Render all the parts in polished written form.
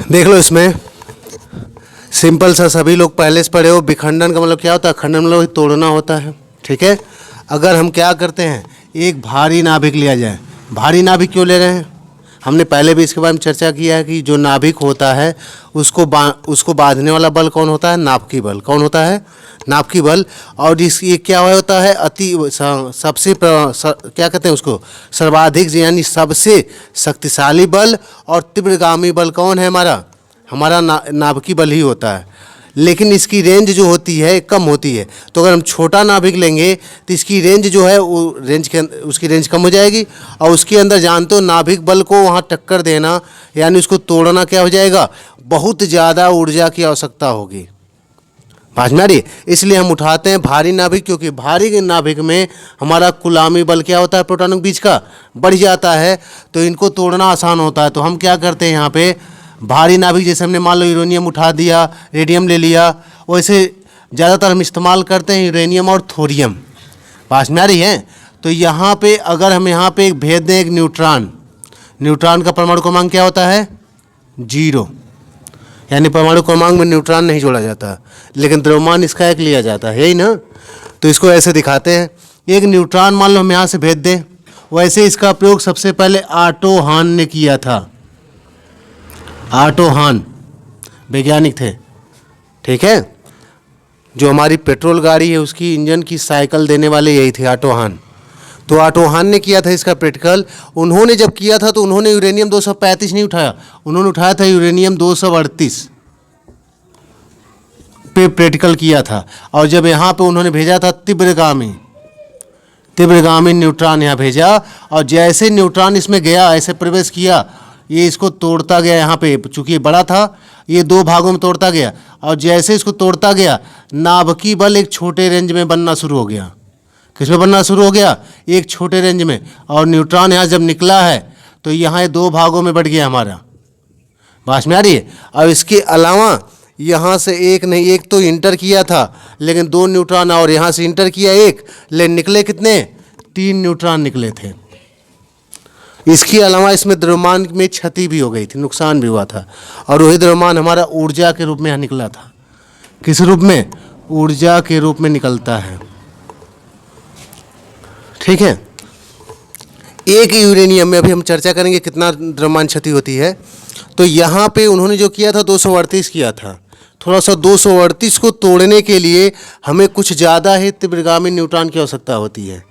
देख लो इसमें सिंपल सा, सभी लोग पहले से पढ़े हो। विखंडन का मतलब क्या होता है? खंडन मतलब तोड़ना होता है। ठीक है, अगर हम क्या करते हैं, एक भारी नाभिक लिया जाए। भारी नाभिक क्यों ले रहे हैं? हमने पहले भी इसके बारे में चर्चा किया है कि जो नाभिक होता है उसको बांधने वाला बल कौन होता है? नाभिकीय बल। कौन होता है? नाभिकीय बल। और ये क्या होता है? सबसे क्या कहते हैं उसको? सर्वाधिक, यानी सबसे शक्तिशाली बल और तीव्रगामी बल कौन है? हमारा नाभिकीय बल ही होता है। लेकिन इसकी रेंज जो होती है कम होती है। तो अगर हम छोटा नाभिक लेंगे तो इसकी रेंज जो है वो उसकी रेंज कम हो जाएगी, और उसके अंदर जानते हो नाभिक बल को वहाँ टक्कर देना यानी उसको तोड़ना क्या हो जाएगा? बहुत ज़्यादा ऊर्जा की आवश्यकता होगी। समझ में आ रही? इसलिए हम उठाते हैं भारी नाभिक, क्योंकि भारी नाभिक में हमारा कुलामी बल क्या होता है? प्रोटॉनों के बीच का बढ़ जाता है, तो इनको तोड़ना आसान होता है। तो हम क्या करते हैं यहाँ पे, भारी नाभिक जैसे हमने मान लो यूरेनियम उठा दिया, रेडियम ले लिया, वैसे ज़्यादातर हम इस्तेमाल करते हैं यूरेनियम और थोरियम। पास में आ रही है? तो यहाँ पे अगर हम यहाँ पे एक भेज दें एक न्यूट्रॉन, न्यूट्रॉन का परमाणु क्रमांक क्या होता है? 0, यानी परमाणु क्रमांक में न्यूट्रॉन नहीं जोड़ा जाता, लेकिन द्रव्यमान इसका एक लिया जाता है, यही ना? तो इसको ऐसे दिखाते हैं, एक न्यूट्रॉन मान लो हम यहाँ से भेज दें। वैसे इसका प्रयोग सबसे पहले ऑटो हान ने किया था। ऑटो हान वैज्ञानिक थे। ठीक है, जो हमारी पेट्रोल गाड़ी है उसकी इंजन की साइकिल देने वाले यही थे, ऑटो हान। तो ऑटो हान ने किया था इसका प्रैक्टिकल। उन्होंने जब किया था तो उन्होंने यूरेनियम 235 नहीं उठाया, उन्होंने उठाया था यूरेनियम 238 पे प्रैक्टिकल किया था। और जब यहाँ पे उन्होंने भेजा था तीव्रगामी न्यूट्रॉन यहाँ भेजा, और जैसे न्यूट्रॉन इसमें गया, ऐसे प्रवेश किया, ये इसको तोड़ता गया। यहाँ पे चूंकि ये बड़ा था, ये 2 भागों में तोड़ता गया, और जैसे इसको तोड़ता गया नाभिकीय बल एक छोटे रेंज में बनना शुरू हो गया। किसमें बनना शुरू हो गया? एक छोटे रेंज में। और न्यूट्रॉन यहाँ जब निकला है तो यहाँ ये 2 भागों में बढ़ गया हमारा। बात में आ रही है? और इसके अलावा यहाँ से एक नहीं, एक तो इंटर किया था, लेकिन 2 न्यूट्रॉन, और यहाँ से इंटर किया एक, लेकिन निकले कितने? 3 न्यूट्रॉन निकले थे। इसके अलावा इसमें द्रव्यमान में क्षति भी हो गई थी, नुकसान भी हुआ था, और वही द्रव्यमान हमारा ऊर्जा के रूप में यहाँ निकला था। किस रूप में? ऊर्जा के रूप में निकलता है। ठीक है, एक यूरेनियम में अभी हम चर्चा करेंगे कितना द्रव्यमान क्षति होती है। तो यहाँ पे उन्होंने जो किया था 238 किया था। थोड़ा सा 238 को तोड़ने के लिए हमें कुछ ज़्यादा ही तीव्रगामी न्यूट्रॉन की आवश्यकता होती है।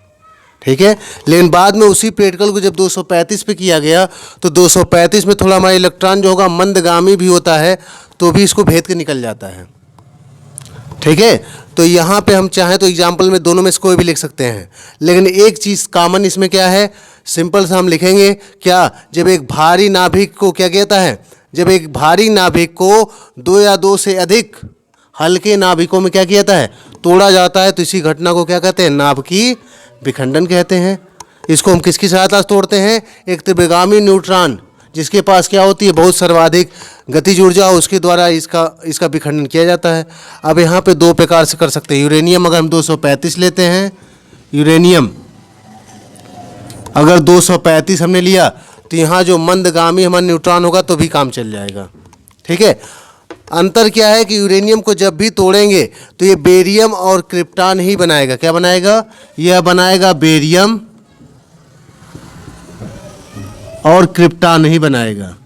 ठीक है, लेकिन बाद में उसी प्रैक्टिकल को जब 235 पे किया गया तो 235 में थोड़ा हमारा इलेक्ट्रॉन जो होगा मंदगामी भी होता है, तो भी इसको भेद के निकल जाता है। ठीक है, तो यहाँ पे हम चाहें तो एग्जाम्पल में दोनों में से कोई भी लिख सकते हैं, लेकिन एक चीज़ कॉमन इसमें क्या है? सिंपल सा हम लिखेंगे क्या? जब एक भारी नाभिक को क्या कहता है? जब एक भारी नाभिक को 2 या 2 से अधिक हल्के नाभिकों में क्या किया जाता है? तोड़ा जाता है, तो इसी घटना को क्या कहते हैं? नाभिकीय विखंडन कहते हैं। इसको हम किसकी सहायता से तोड़ते हैं? एक तीव्रगामी न्यूट्रॉन जिसके पास क्या होती है? बहुत सर्वाधिक गतिज ऊर्जा, उसके द्वारा इसका विखंडन किया जाता है। अब यहाँ पे 2 प्रकार से कर सकते हैं। यूरेनियम अगर हम 235 लेते हैं, यूरेनियम अगर 235 हमने लिया, तो यहाँ जो मंदगामी हमारा न्यूट्रॉन होगा तो भी काम चल जाएगा। ठीक है, अंतर क्या है कि यूरेनियम को जब भी तोड़ेंगे तो ये बेरियम और क्रिप्टॉन ही बनाएगा। क्या बनाएगा? यह बनाएगा बेरियम और क्रिप्टॉन ही बनाएगा।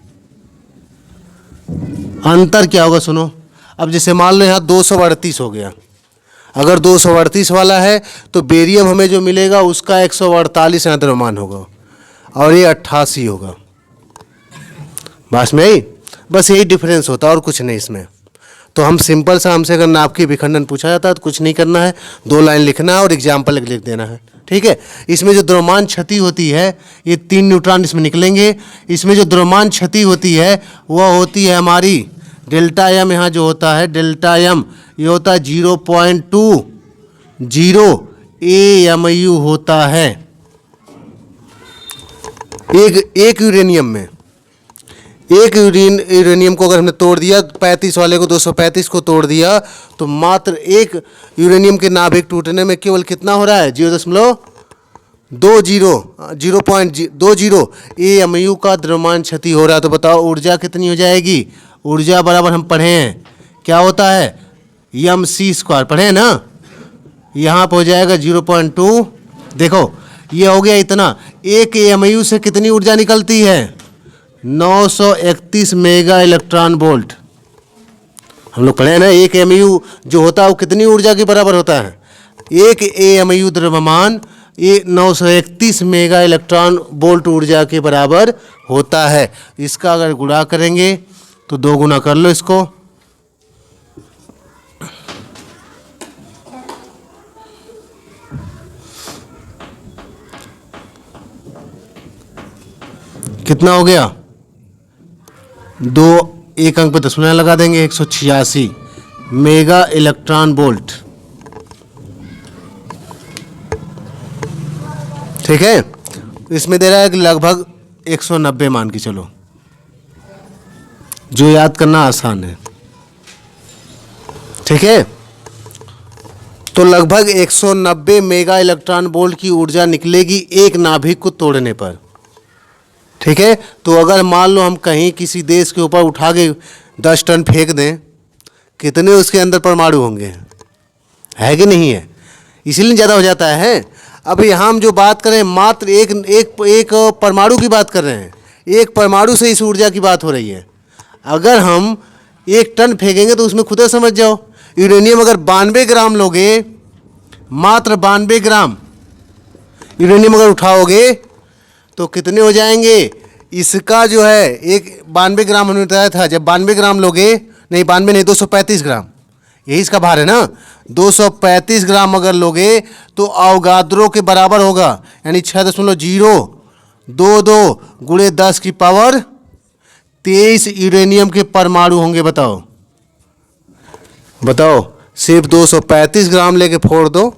अंतर क्या होगा सुनो। अब जैसे मान लो यहाँ 238 हो गया, अगर 238 वाला है तो बेरियम हमें जो मिलेगा उसका 148 यहाँ द्रव्यमान होगा, और ये 88 होगा। बस में ही बस यही डिफरेंस होता है और कुछ नहीं इसमें। तो हम सिंपल सा, हमसे अगर नाभिकीय विखंडन पूछा जाता है तो कुछ नहीं करना है, 2 लाइन लिखना है और एग्जाम्पल लिख देना है। ठीक है, इसमें जो द्रव्यमान क्षति होती है, ये 3 न्यूट्रॉन इसमें निकलेंगे। इसमें जो द्रव्यमान क्षति होती है वह होती है हमारी डेल्टा एम। यहाँ जो होता है डेल्टा एम, ये होता है 0.20 AMU होता है एक यूरेनियम में। एक यूरेनियम को अगर हमने तोड़ दिया, 35 वाले को 235 को तोड़ दिया, तो मात्र एक यूरेनियम के नाभिक टूटने में केवल कितना हो रहा है? 0.20 AMU का द्रव्यमान क्षति हो रहा है। तो बताओ ऊर्जा कितनी हो जाएगी? ऊर्जा बराबर हम पढ़े हैं क्या होता है, mc² पढ़े हैं ना। यहाँ पर हो जाएगा 0.2। देखो ये हो गया इतना। एक AMU से कितनी ऊर्जा निकलती है, 931 मेगा इलेक्ट्रॉन वोल्ट। हम लोग पढ़े हैं ना, एक AMU जो होता है वो कितनी ऊर्जा के बराबर होता है, एक AMU द्रव्यमान ये 931 मेगा इलेक्ट्रॉन वोल्ट ऊर्जा के बराबर होता है। इसका अगर गुणा करेंगे तो 2 गुना कर लो इसको, कितना हो गया, 2 एक अंक पे दशमलव लगा देंगे, 186 मेगा इलेक्ट्रॉन वोल्ट। ठीक है, इसमें दे रहा है कि लगभग 190 मान के चलो, जो याद करना आसान है। ठीक है, तो लगभग 190 मेगा इलेक्ट्रॉन वोल्ट की ऊर्जा निकलेगी एक नाभिक को तोड़ने पर। ठीक है, तो अगर मान लो हम कहीं किसी देश के ऊपर उठा के 10 टन फेंक दें, कितने उसके अंदर परमाणु होंगे, है कि नहीं है, इसीलिए ज़्यादा हो जाता है। अब यहाँ हम जो बात करें मात्र एक परमाणु की बात कर रहे हैं, एक परमाणु से इस ऊर्जा की बात हो रही है। अगर हम 1 टन फेंकेंगे तो उसमें खुद समझ जाओ, यूरेनियम अगर 92 ग्राम लोगे, मात्र 92 ग्राम यूरेनियम अगर उठाओगे तो कितने हो जाएंगे, इसका जो है एक 92 ग्राम हमने बताया था, जब 92 ग्राम लोगे, नहीं 92 नहीं 235 ग्राम, यही इसका भार है ना, 235 ग्राम अगर लोगे तो अवगाद्रो के बराबर होगा, यानी 6.022 गुणे 10 की पावर 23 यूरेनियम के परमाणु होंगे। बताओ बताओ, सिर्फ 235 ग्राम लेके फोड़ दो,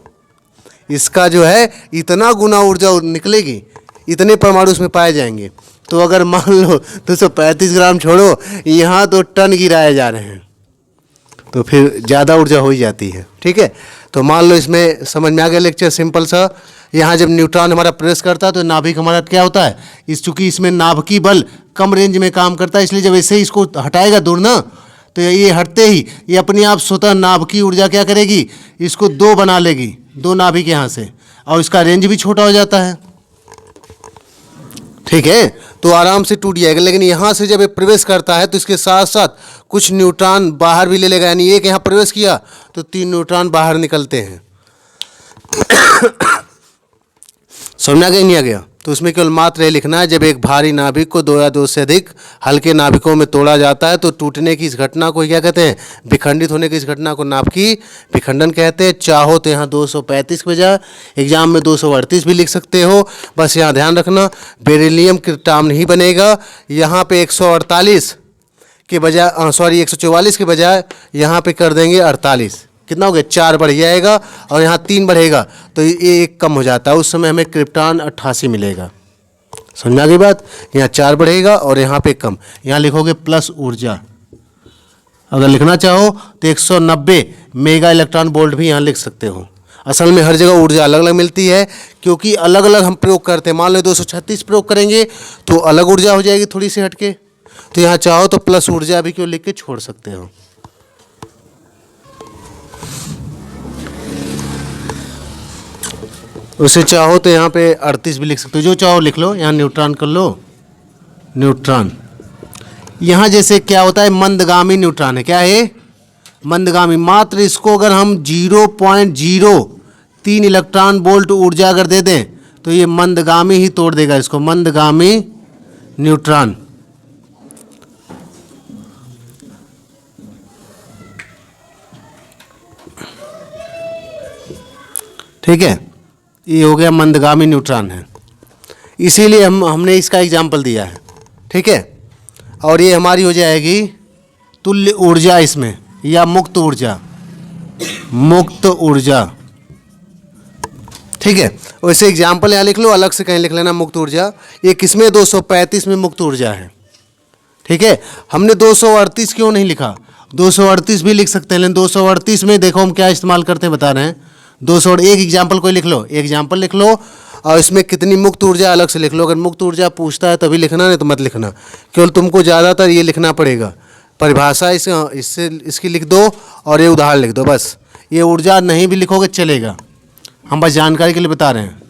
इसका जो है इतना गुना ऊर्जा निकलेगी, इतने परमाणु उसमें पाए जाएंगे। तो अगर मान लो 235 ग्राम छोड़ो, यहाँ तो टन गिराए जा रहे हैं, तो फिर ज़्यादा ऊर्जा हो ही जाती है। ठीक है, तो मान लो इसमें समझ में आ गया लेक्चर सिंपल सा। यहाँ जब न्यूट्रॉन हमारा प्रवेश करता है तो नाभिक हमारा क्या होता है, चूँकि इसमें नाभिकीय बल कम रेंज में काम करता है, इसलिए जब ऐसे ही इसको हटाएगा दूर ना, तो ये हटते ही ये अपने आप स्वतः नाभिकीय ऊर्जा क्या करेगी, इसको 2 बना लेगी, 2 नाभिक यहाँ से, और इसका रेंज भी छोटा हो जाता है। ठीक है, तो आराम से टूट जाएगा। लेकिन यहाँ से जब ये प्रवेश करता है तो इसके साथ साथ कुछ न्यूट्रॉन बाहर भी ले लेगा, यानी एक यहाँ प्रवेश किया तो 3 न्यूट्रॉन बाहर निकलते हैं। समझा गया नहीं आ गया, तो उसमें केवल मात्र ये लिखना है, जब एक भारी नाभिक को 2 या 2 से अधिक हल्के नाभिकों में तोड़ा जाता है तो टूटने की इस घटना को क्या कहते हैं, विखंडित होने की इस घटना को नाभिकीय विखंडन कहते हैं। चाहो तो यहाँ 235 के बजाय एग्जाम में 238 भी लिख सकते हो, बस यहाँ ध्यान रखना बेरिलियम की टर्म नहीं बनेगा, यहाँ पे 148 के बजाय 144 के बजाय यहाँ पे कर देंगे 48, कितना हो गया, 4 बढ़ जाएगा, और यहाँ 3 बढ़ेगा तो ये 1 कम हो जाता है, उस समय हमें क्रिप्टॉन 88 मिलेगा। समझ आ गई बात, यहाँ 4 बढ़ेगा और यहाँ पे कम, यहाँ लिखोगे प्लस ऊर्जा। अगर लिखना चाहो तो 190 मेगा इलेक्ट्रॉन वोल्ट भी यहाँ लिख सकते हो। असल में हर जगह ऊर्जा अलग अलग मिलती है, क्योंकि अलग अलग हम प्रयोग करते हैं। मान लो 236 प्रयोग करेंगे तो अलग ऊर्जा हो जाएगी थोड़ी सी हटके, तो यहाँ चाहो तो प्लस ऊर्जा भी क्यों लिख के छोड़ सकते हो। उसे चाहो तो यहाँ पे 38 भी लिख सकते हो, जो चाहो लिख लो। यहाँ न्यूट्रॉन कर लो, न्यूट्रॉन। यहाँ जैसे क्या होता है, मंदगामी न्यूट्रॉन है, क्या है, मंदगामी। मात्र इसको अगर हम 0.03 इलेक्ट्रॉन वोल्ट ऊर्जा अगर दे दें तो ये मंदगामी ही तोड़ देगा इसको, मंदगामी न्यूट्रॉन। ठीक है, ये हो गया मंदगामी न्यूट्रॉन है, इसीलिए हमने इसका एग्जाम्पल दिया है। ठीक है, और ये हमारी हो जाएगी तुल्य ऊर्जा इसमें, या मुक्त ऊर्जा, मुक्त ऊर्जा। ठीक है, वैसे एग्जाम्पल यहाँ लिख लो, अलग से कहीं लिख लेना मुक्त ऊर्जा। ये किसमें, 235 में मुक्त ऊर्जा है। ठीक है, हमने 238 क्यों नहीं लिखा, 238 भी लिख सकते हैं, लेकिन 238 में देखो हम क्या इस्तेमाल करते हैं बता रहे हैं। 200 एक एग्जाम्पल कोई लिख लो, एग्जाम्पल लिख लो, और इसमें कितनी मुक्त ऊर्जा अलग से लिख लो। अगर मुक्त ऊर्जा पूछता है तभी लिखना, नहीं तो मत लिखना। केवल तुमको ज़्यादातर ये लिखना पड़ेगा, परिभाषा इससे इसकी लिख दो और ये उदाहरण लिख दो बस। ये ऊर्जा नहीं भी लिखोगे चलेगा, हम बस जानकारी के लिए बता रहे हैं।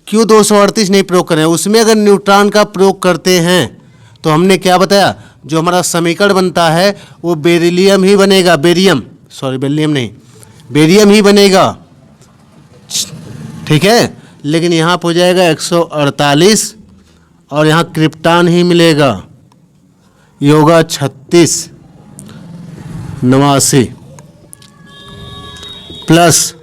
क्यों 238 नहीं प्रयोग करें? उसमें अगर न्यूट्रॉन का प्रयोग करते हैं तो हमने क्या बताया, जो हमारा समीकरण बनता है वो बेरिलियम ही बनेगा, बेरिलियम नहीं, बेरियम ही बनेगा, ठीक है। लेकिन यहाँ पर हो जाएगा 148 और यहाँ क्रिप्टॉन ही मिलेगा, ये होगा 3689 प्लस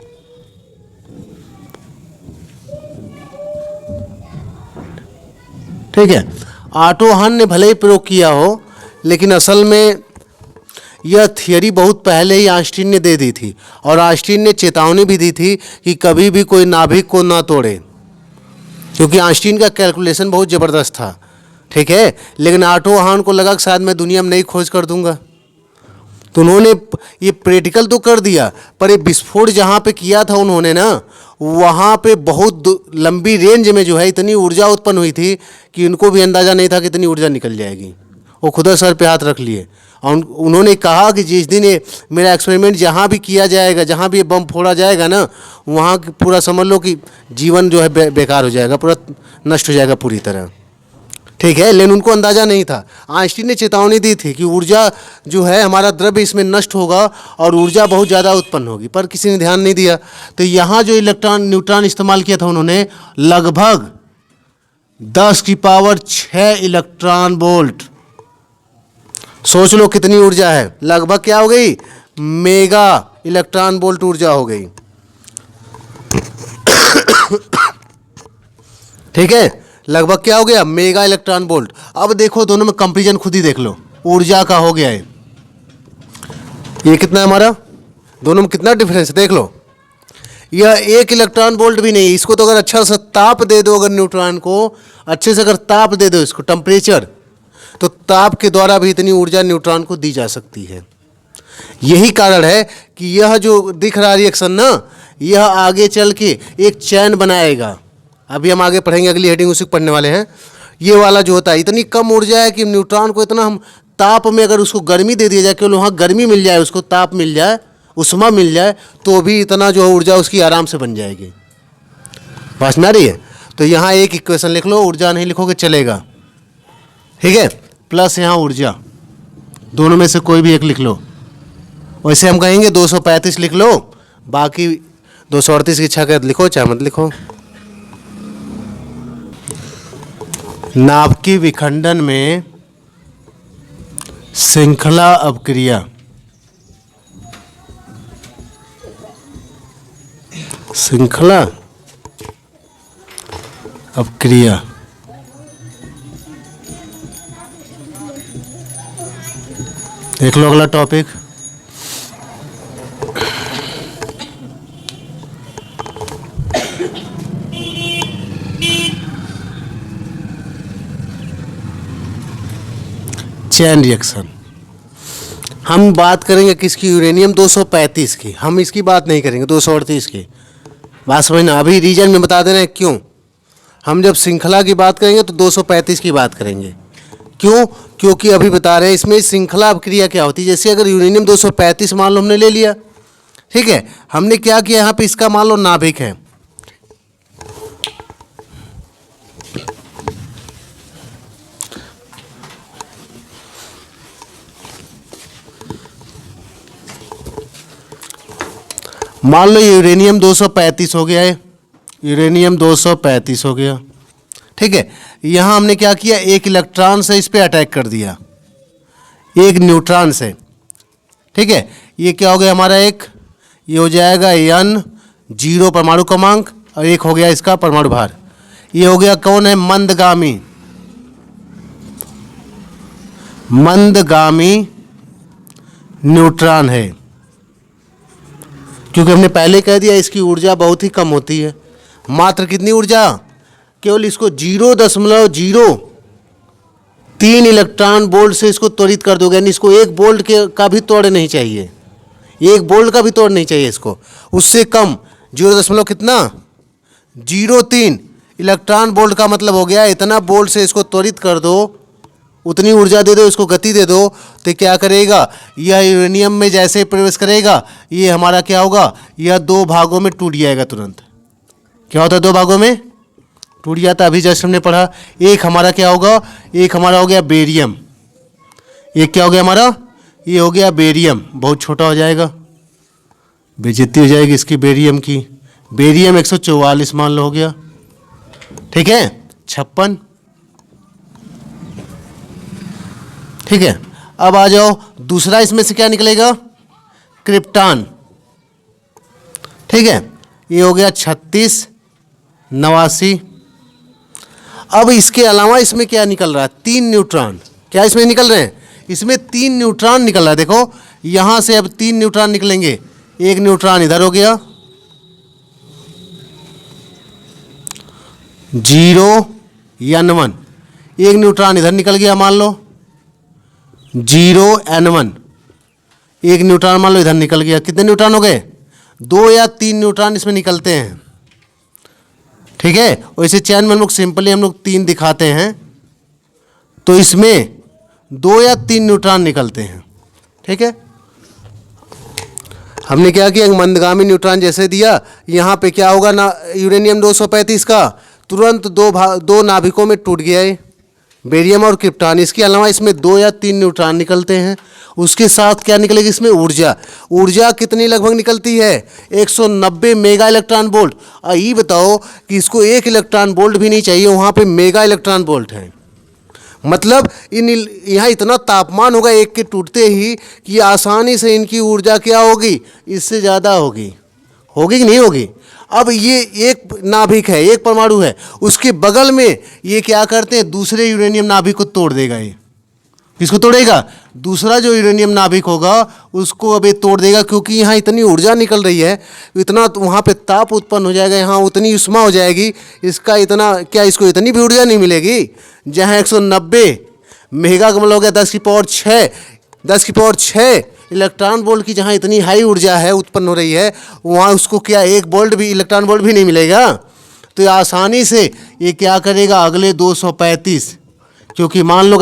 ठीक है। ऑटो हन ने भले ही प्रयोग किया हो, लेकिन असल में यह थियरी बहुत पहले ही आइंस्टीन ने दे दी थी, और आइंस्टीन ने चेतावनी भी दी थी कि कभी भी कोई नाभिक को ना तोड़े, क्योंकि आइंस्टीन का कैलकुलेशन बहुत ज़बरदस्त था, ठीक है। लेकिन ऑटो हन को लगा कि शायद मैं दुनिया में नई खोज कर दूंगा, तो उन्होंने ये प्रैक्टिकल तो कर दिया, पर ये विस्फोट जहाँ पे किया था उन्होंने ना, वहाँ पे बहुत लंबी रेंज में जो है इतनी ऊर्जा उत्पन्न हुई थी कि उनको भी अंदाज़ा नहीं था कि इतनी ऊर्जा निकल जाएगी। वो खुदा सर पे हाथ रख लिए और उन्होंने कहा कि जिस दिन ये मेरा एक्सपेरिमेंट जहाँ भी किया जाएगा, जहाँ भी ये बम फोड़ा जाएगा ना, वहाँ पूरा समझ लो कि जीवन जो है बेकार हो जाएगा, पूरा नष्ट हो जाएगा पूरी तरह, ठीक है। लेकिन उनको अंदाज़ा नहीं था। आइंस्टीन ने चेतावनी दी थी कि ऊर्जा जो है हमारा द्रव्य इसमें नष्ट होगा और ऊर्जा बहुत ज़्यादा उत्पन्न होगी, पर किसी ने ध्यान नहीं दिया। तो यहाँ जो न्यूट्रॉन इस्तेमाल किया था उन्होंने, लगभग 10⁶ इलेक्ट्रॉन वोल्ट। सोच लो कितनी ऊर्जा है, लगभग क्या हो गई, मेगा इलेक्ट्रॉन वोल्ट ऊर्जा हो गई, ठीक है। लगभग क्या हो गया, मेगा इलेक्ट्रॉन वोल्ट। अब देखो दोनों में कंपैरिजन खुद ही देख लो, ऊर्जा का हो गया है, ये कितना है हमारा, दोनों में कितना डिफरेंस देख लो। यह 1 इलेक्ट्रॉन वोल्ट भी नहीं, इसको तो अगर अच्छा सा ताप दे दो, अगर न्यूट्रॉन को अच्छे से अगर ताप दे दो, इसको टेम्परेचर, तो ताप के द्वारा भी इतनी ऊर्जा न्यूट्रॉन को दी जा सकती है। यही कारण है कि यह जो दिख रहा रिएक्शन ना, यह आगे चल के एक चैन बनाएगा। अभी हम आगे पढ़ेंगे, अगली हेडिंग उसी को पढ़ने वाले हैं। ये वाला जो होता है, इतनी कम ऊर्जा है कि न्यूट्रॉन को इतना हम ताप में अगर उसको गर्मी दे दिया जाए, केवल वहाँ गर्मी मिल जाए, उसको ताप मिल जाए, उष्मा मिल जाए, तो भी इतना जो ऊर्जा उसकी आराम से बन जाएगी। बात में आ रही है? तो यहाँ एक इक्वेशन लिख लो, ऊर्जा नहीं लिखोगे चलेगा, ठीक है, प्लस यहाँ ऊर्जा, दोनों में से कोई भी एक लिख लो। वैसे हम कहेंगे 235 लिख लो, बाकी 238 की इच्छा कर लिखो चाहे मत लिखो। नाभिकीय विखंडन में श्रृंखला अपक्रिया, श्रृंखला अपक्रिया देख लो अगला टॉपिक। Chain reaction. हम बात करेंगे किसकी, यूरेनियम 235 की, हम इसकी बात नहीं करेंगे 238 की। बात समझना, अभी रीजन में बता दे रहे हैं क्यों। हम जब श्रृंखला की बात करेंगे तो 235 की बात करेंगे। क्यों? क्योंकि अभी बता रहे हैं इसमें श्रृंखला अपक्रिया क्या होती है। जैसे अगर यूरेनियम 235 मान लो हमने ले लिया, ठीक है, हमने क्या किया, यहाँ पे इसका मान लो नाभिक है, मान लो यूरेनियम 235 हो गया है, यूरेनियम 235 हो गया, ठीक है। यहाँ हमने क्या किया, एक इलेक्ट्रॉन से इस पे अटैक कर दिया, एक न्यूट्रॉन से, ठीक है। ये क्या हो गया हमारा, एक ये हो जाएगा N0 परमाणु क्रमांक और एक हो गया इसका परमाणु भार। ये हो गया कौन है, मंदगामी, मंदगामी न्यूट्रॉन है, क्योंकि हमने पहले कह दिया इसकी ऊर्जा बहुत ही कम होती है। मात्र कितनी ऊर्जा, केवल इसको 0.03 इलेक्ट्रॉन वोल्ट से इसको त्वरित कर दोगे, यानी इसको 1 वोल्ट का भी तोड़ नहीं चाहिए, 1 वोल्ट का भी तोड़ नहीं चाहिए इसको, उससे कम 0 कितना 0.3 इलेक्ट्रॉन वोल्ट का मतलब हो गया इतना वोल्ट से इसको त्वरित कर दो, उतनी ऊर्जा दे दो, इसको गति दे दो, तो क्या करेगा, यह यूरेनियम में जैसे प्रवेश करेगा ये हमारा क्या होगा, यह दो भागों में टूट जाएगा तुरंत। क्या होता है, दो भागों में टूट जाता है। अभी जस्ट हमने पढ़ा, एक हमारा क्या होगा, एक हमारा हो गया बेरियम, एक क्या हो गया हमारा, ये हो गया बेरियम, बहुत छोटा हो जाएगा, बेइज्जती हो जाएगी इसकी बेरियम की। बेरियम 144 मान लो हो गया, ठीक है, 56, ठीक है। अब आ जाओ दूसरा, इसमें से क्या निकलेगा, क्रिप्टॉन, ठीक है, ये हो गया 36, 89। अब इसके अलावा इसमें क्या निकल रहा है, 3 न्यूट्रॉन, क्या इसमें निकल रहे हैं, इसमें 3 न्यूट्रॉन निकल रहा है। देखो यहां से अब 3 न्यूट्रॉन निकलेंगे, एक न्यूट्रॉन इधर हो गया 0n1, एक न्यूट्रॉन इधर निकल गया मान लो 0n1, एक न्यूट्रॉन मान लो इधर निकल गया। कितने न्यूट्रॉन हो गए, 2 या 3 न्यूट्रॉन इसमें निकलते हैं, ठीक है। वैसे चैन में हम लोग सिंपली हम लोग 3 दिखाते हैं, तो इसमें 2 या 3 न्यूट्रॉन निकलते हैं, ठीक है। हमने क्या किया, मंदगामी न्यूट्रॉन जैसे दिया, यहाँ पे क्या होगा ना, यूरेनियम 235 का तुरंत दो नाभिकों में टूट गया है, बेरियम और क्रिप्टॉन। इसके अलावा इसमें 2 या 3 न्यूट्रॉन निकलते हैं, उसके साथ क्या निकलेगी, इसमें ऊर्जा, ऊर्जा कितनी लगभग निकलती है, 190 मेगा इलेक्ट्रॉन वोल्ट। ये बताओ कि इसको 1 इलेक्ट्रॉन वोल्ट भी नहीं चाहिए, वहाँ पे मेगा इलेक्ट्रॉन वोल्ट है। मतलब यहाँ इतना तापमान होगा एक के टूटते ही कि आसानी से इनकी ऊर्जा क्या होगी, इससे ज़्यादा होगी, होगी कि नहीं होगी। अब ये एक नाभिक है, एक परमाणु है, उसके बगल में ये क्या करते हैं, दूसरे यूरेनियम नाभिक को तोड़ देगा। ये किसको तोड़ेगा, दूसरा जो यूरेनियम नाभिक होगा उसको अब ये तोड़ देगा, क्योंकि यहाँ इतनी ऊर्जा निकल रही है, इतना तो वहाँ पे ताप उत्पन्न हो जाएगा, यहाँ उतनी उष्मा हो जाएगी, इसका इतना क्या, इसको इतनी भी ऊर्जा नहीं मिलेगी। जहाँ 190 मेगा का मतलब हो गया 10 की पावर 6 इलेक्ट्रॉन वोल्ट की, जहाँ इतनी हाई ऊर्जा है उत्पन्न हो रही है, वहाँ उसको क्या 1 वोल्ट भी, इलेक्ट्रॉन वोल्ट भी नहीं मिलेगा। तो ये आसानी से ये क्या करेगा, अगले 235, क्योंकि मान लो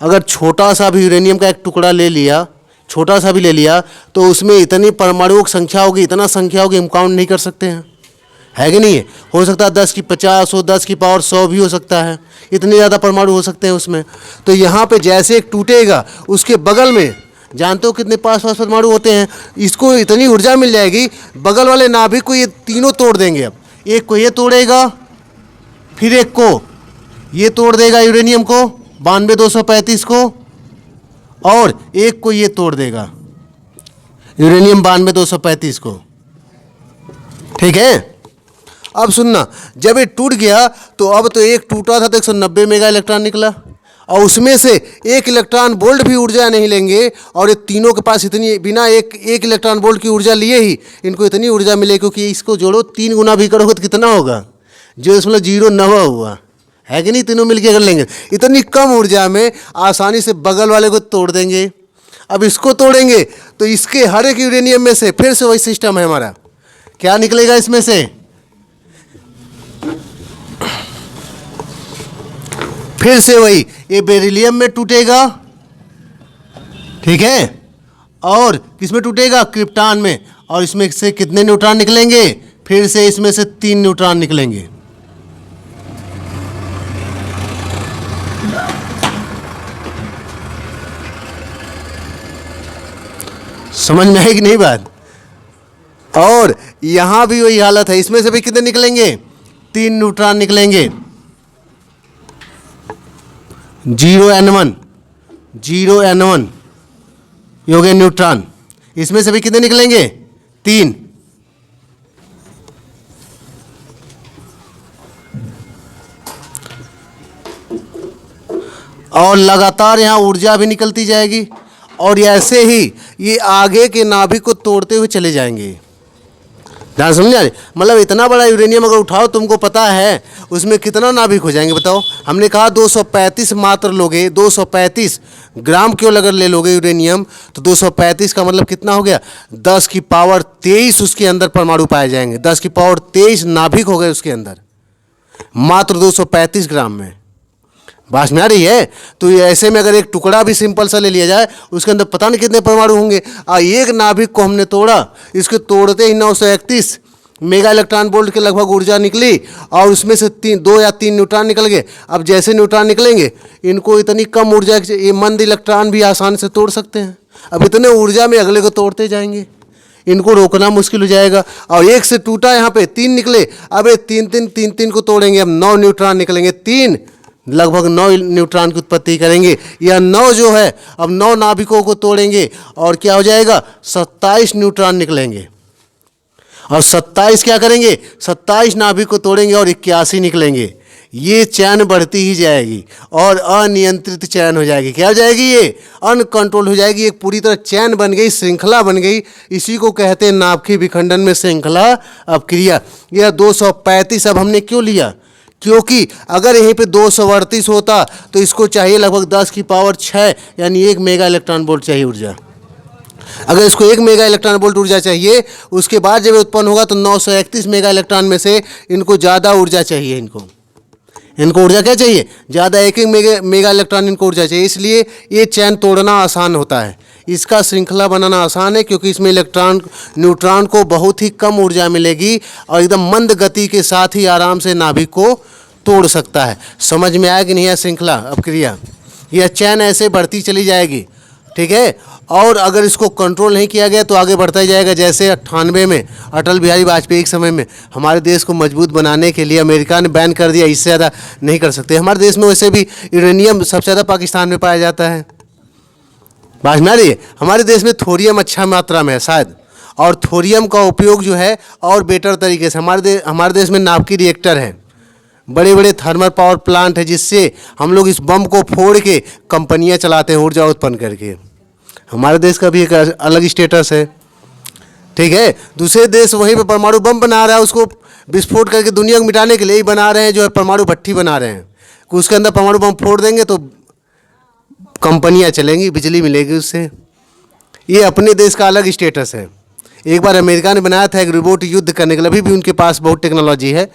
अगर छोटा सा भी यूरेनियम का एक टुकड़ा ले लिया, छोटा सा भी ले लिया, तो उसमें इतनी परमाणुओं की संख्या होगी, इतना संख्या होगी, हम काउंट नहीं कर सकते हैं, है कि नहीं है। हो सकता है 10 की 50 हो, 10 की पावर 100 भी हो सकता है, इतने ज़्यादा परमाणु हो सकते हैं उसमें। तो यहाँ पे जैसे एक टूटेगा, उसके बगल में जानते हो कितने पास परमाणु होते हैं, इसको इतनी ऊर्जा मिल जाएगी, बगल वाले नाभिक को ये तीनों तोड़ देंगे। अब एक को ये तोड़ेगा, फिर एक को ये तोड़ देगा यूरेनियम को 92-235 को, और एक को ये तोड़ देगा यूरेनियम 92-235 को, ठीक है। अब सुनना, जब ये टूट गया तो अब तो एक टूटा था तो 190 मेगा इलेक्ट्रॉन निकला, और उसमें से 1 इलेक्ट्रॉन वोल्ट भी ऊर्जा नहीं लेंगे, और ये तीनों के पास इतनी, बिना एक इलेक्ट्रॉन वोल्ट की ऊर्जा लिए ही इनको इतनी ऊर्जा मिले, क्योंकि इसको जोड़ो 3 गुना भी करोगे तो कितना होगा, 0.09 हुआ, है कि नहीं। तीनों मिलके कर लेंगे, इतनी कम ऊर्जा में आसानी से बगल वाले को तोड़ देंगे। अब इसको तोड़ेंगे तो इसके हर एक यूरेनियम में से फिर से वही सिस्टम है हमारा, क्या निकलेगा इसमें से, फिर से वही, ये बेरिलियम में टूटेगा, ठीक है, और किसमें टूटेगा, क्रिप्टॉन में, और इसमें से कितने न्यूट्रॉन निकलेंगे, फिर से इसमें से 3 न्यूट्रॉन निकलेंगे। समझ में आई कि नहीं बात। और यहां भी वही हालत है, इसमें से भी कितने निकलेंगे, 3 न्यूट्रॉन निकलेंगे, 0n1 ये हो गए न्यूट्रॉन, इसमें से भी कितने निकलेंगे, 3। और लगातार यहाँ ऊर्जा भी निकलती जाएगी, और ऐसे ही ये आगे के नाभिक को तोड़ते हुए चले जाएंगे। ध्यान समझा, मतलब इतना बड़ा यूरेनियम अगर उठाओ, तुमको पता है उसमें कितना नाभिक हो जाएंगे बताओ। हमने कहा 235 मात्र लोगे, 235 ग्राम केवल अगर ले लोगे यूरेनियम, तो 235 का मतलब कितना हो गया, 10 की पावर 23 उसके अंदर परमाणु पाए जाएंगे, 10 की पावर 23 नाभिक हो गए उसके अंदर, मात्र 235 ग्राम में। बात में आ रही है। तो ये ऐसे में अगर एक टुकड़ा भी सिंपल सा ले लिया जाए, उसके अंदर पता नहीं कितने परमाणु होंगे। और एक नाभिक को हमने तोड़ा, इसके तोड़ते ही 931 मेगा इलेक्ट्रॉन वोल्ट के लगभग ऊर्जा निकली, और उसमें से 2 या 3 न्यूट्रॉन निकल गए। अब जैसे न्यूट्रॉन निकलेंगे, इनको इतनी कम ऊर्जा, ये मंद इलेक्ट्रॉन भी आसानी से तोड़ सकते हैं। अब इतने ऊर्जा में अगले को तोड़ते जाएंगे, इनको रोकना मुश्किल हो जाएगा। और एक से टूटा, यहाँ पे 3 निकले, अब ये 3 को तोड़ेंगे, अब 9 न्यूट्रॉन निकलेंगे। 3 लगभग 9 न्यूट्रॉन की उत्पत्ति करेंगे। या 9 जो है, अब 9 नाभिकों को तोड़ेंगे और क्या हो जाएगा, 27 न्यूट्रॉन निकलेंगे। और 27 क्या करेंगे, 27 नाभिक को तोड़ेंगे और 81 निकलेंगे। ये चैन बढ़ती ही जाएगी और अनियंत्रित चैन हो जाएगी। क्या हो जाएगी, ये अनकंट्रोल हो जाएगी। एक पूरी तरह चैन बन गई, श्रृंखला बन गई। इसी को कहते हैं नाभिकीय विखंडन में श्रृंखला अपक्रिया। यह 235 अब हमने क्यों लिया, क्योंकि अगर यहीं पे 238 होता तो इसको चाहिए लगभग 10 की पावर 6, यानी 1 मेगा इलेक्ट्रॉन वोल्ट चाहिए ऊर्जा। अगर इसको 1 मेगा इलेक्ट्रॉन वोल्ट ऊर्जा चाहिए, उसके बाद जब उत्पन्न होगा तो 931 मेगा इलेक्ट्रॉन में से इनको ज़्यादा ऊर्जा चाहिए। इनको ऊर्जा क्या चाहिए, ज़्यादा, 1 मेगा इलेक्ट्रॉन इनको ऊर्जा चाहिए। इसलिए ये चैन तोड़ना आसान होता है, इसका श्रृंखला बनाना आसान है, क्योंकि इसमें न्यूट्रॉन को बहुत ही कम ऊर्जा मिलेगी और एकदम मंद गति के साथ ही आराम से नाभिक को तोड़ सकता है। समझ में आया कि नहीं है श्रृंखला अपक्रिया। यह चैन ऐसे बढ़ती चली जाएगी, ठीक है। और अगर इसको कंट्रोल नहीं किया गया तो आगे बढ़ता ही जाएगा। जैसे 98 में अटल बिहारी वाजपेयी के समय में हमारे देश को मजबूत बनाने के लिए अमेरिका ने बैन कर दिया, इससे ज़्यादा नहीं कर सकते। हमारे देश में वैसे भी यूरेनियम सबसे ज़्यादा पाकिस्तान में पाया जाता है। बात में आ रही है। हमारे देश में थोरियम अच्छा मात्रा में है शायद, और थोरियम का उपयोग जो है और बेटर तरीके से हमारे देश में नाभिकीय रिएक्टर है, बड़े बड़े थर्मल पावर प्लांट है, जिससे हम लोग इस बम को फोड़ के कंपनियां चलाते हैं ऊर्जा उत्पन्न करके। हमारे देश का भी एक अलग स्टेटस है, ठीक है। दूसरे देश वहीं पे परमाणु बम बना रहा है, उसको विस्फोट करके दुनिया को मिटाने के लिए ही बना रहे हैं, जो है परमाणु भट्टी बना रहे हैं। उसके अंदर परमाणु बम फोड़ देंगे तो कंपनियां चलेंगी, बिजली मिलेगी उससे। ये अपने देश का अलग स्टेटस है। एक बार अमेरिका ने बनाया था एक रोबोट युद्ध करने के लिए, अभी भी उनके पास बहुत टेक्नोलॉजी है।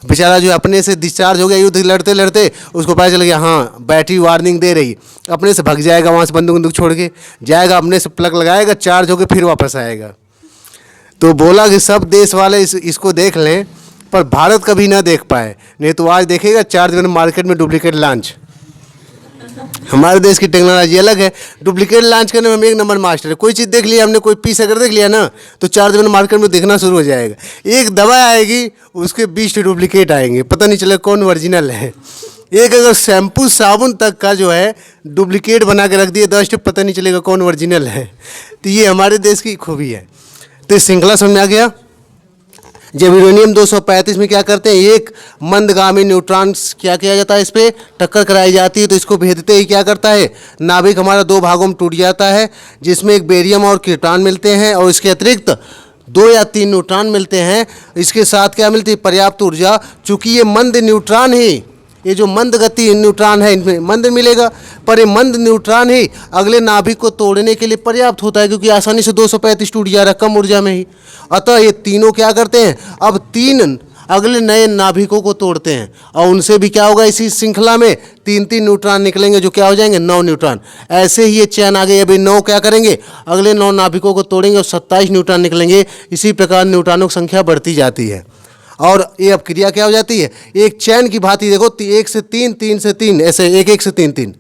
बेचारा जो अपने से डिस्चार्ज हो गया युद्ध लड़ते लड़ते, उसको पता चल गया हाँ बैटरी वार्निंग दे रही, अपने से भग जाएगा, वहाँ से बंदूक छोड़ के जाएगा, अपने से प्लग लगाएगा, चार्ज होकर फिर वापस आएगा। तो बोला कि सब देश वाले इसको देख लें, पर भारत कभी ना देख पाए, नहीं तो आज देखेगा 4 दिन मार्केट में डुप्लीकेट लॉन्च। हमारे देश की टेक्नोलॉजी अलग है, डुप्लीकेट लॉन्च करने में हम 1 नंबर मास्टर है। कोई चीज़ देख लिया हमने, कोई पीस अगर देख लिया ना, तो 4 दिन मार्केट में दिखना शुरू हो जाएगा। एक दवा आएगी, उसके 20 डुप्लीकेट आएंगे, पता नहीं चलेगा कौन ओरिजिनल है। एक अगर शैम्पू साबुन तक का जो है डुप्लीकेट बना के रख दिए 10, पता नहीं चलेगा कौन ओरिजिनल है। तो ये हमारे देश की खूबी है। तो श्रृंखला समझ में आ गया। जब यूरेनियम 235 में क्या करते हैं, एक मंदगामी न्यूट्रॉन क्या किया जाता है, इस पर टक्कर कराई जाती है, तो इसको भेदते ही क्या करता है, नाभिक हमारा 2 भागों में टूट जाता है, जिसमें एक बेरियम और क्रिप्टॉन मिलते हैं, और इसके अतिरिक्त 2 या 3 न्यूट्रॉन मिलते हैं। इसके साथ क्या मिलती है, पर्याप्त ऊर्जा। चूँकि ये मंद न्यूट्रॉन ही, ये जो मंद गति न्यूट्रॉन है, इनमें मंद मिलेगा, पर ये मंद न्यूट्रॉन ही अगले नाभिक को तोड़ने के लिए पर्याप्त होता है, क्योंकि आसानी से 235 टूट जा रहा है कम ऊर्जा में ही। अतः ये तीनों क्या करते हैं, अब 3 अगले नए नाभिकों को तोड़ते हैं, और उनसे भी क्या होगा, इसी श्रृंखला में 3 न्यूट्रॉन निकलेंगे, जो क्या हो जाएंगे 9 न्यूट्रॉन। ऐसे ही ये चैन आ गई। अभी 9 क्या करेंगे, अगले 9 नाभिकों को तोड़ेंगे और 27 न्यूट्रॉन निकलेंगे। इसी प्रकार न्यूट्रॉनों की संख्या बढ़ती जाती है, और ये अपक्रिया क्या हो जाती है, एक चैन की भांति। देखो 1 से 3, 3 से 3, ऐसे 1 से 3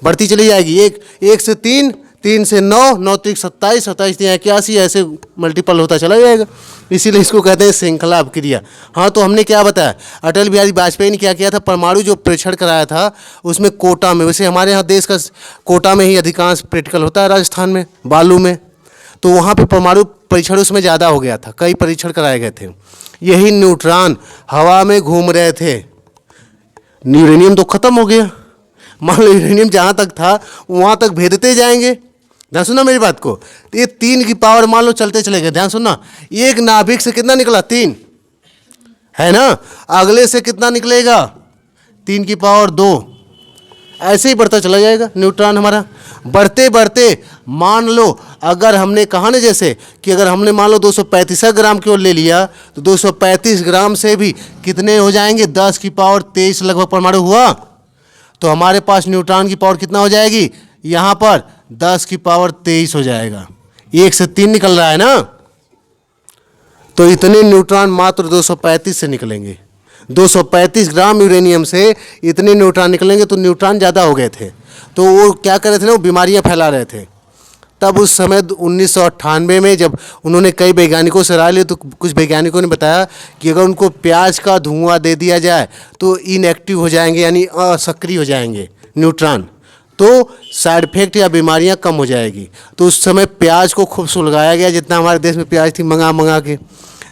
बढ़ती चली जाएगी। 1 से 3, 3 से 9, 9 3 27, 27 3 81, ऐसे मल्टीपल होता चला जाएगा। इसीलिए इसको कहते हैं श्रृंखला अपक्रिया। हाँ, तो हमने क्या बताया, अटल बिहारी वाजपेयी ने क्या किया था, परमाणु जो परीक्षण कराया था उसमें कोटा में, वैसे हमारे यहाँ देश का कोटा में ही अधिकांश प्रैक्टिकल होता है, राजस्थान में बालू में, तो वहाँ पे परमाणु परीक्षण उसमें ज़्यादा हो गया था, कई परीक्षण कराए गए थे। यही न्यूट्रॉन हवा में घूम रहे थे, यूरेनियम तो खत्म हो गया। मान लो यूरेनियम जहाँ तक था वहाँ तक भेदते जाएंगे। ध्यान सुनना मेरी बात को। तो ये 3 की पावर मान लो चलते चले गए। ध्यान सुनना, एक नाभिक से कितना निकला, 3 है ना, अगले से कितना निकलेगा, 3 की पावर 2, ऐसे ही बढ़ता चला जाएगा न्यूट्रॉन हमारा। बढ़ते बढ़ते मान लो अगर हमने कहा ना, जैसे कि अगर हमने मान लो 235 ग्राम की ओर ले लिया, तो 235 ग्राम से भी कितने हो जाएंगे, 10 की पावर 23 लगभग परमाणु हुआ। तो हमारे पास न्यूट्रॉन की पावर कितना हो जाएगी, यहाँ पर 10 की पावर 23 हो जाएगा। 1 से 3 निकल रहा है ना, तो इतने न्यूट्रॉन मात्र 235 से निकलेंगे। 235 ग्राम यूरेनियम से इतने न्यूट्रॉन निकलेंगे, तो न्यूट्रॉन ज़्यादा हो गए थे, तो वो क्या कर रहे थे ना, वो बीमारियाँ फैला रहे थे। तब उस समय 1998 में जब उन्होंने कई वैज्ञानिकों से राय ली, तो कुछ वैज्ञानिकों ने बताया कि अगर उनको प्याज का धुआं दे दिया जाए तो इनएक्टिव हो जाएंगे, यानी असक्रिय हो जाएंगे न्यूट्रॉन, तो साइड इफेक्ट या बीमारियां कम हो जाएगी। तो उस समय प्याज को खूब सुलगाया गया, जितना हमारे देश में प्याज थी मंगा मंगा के।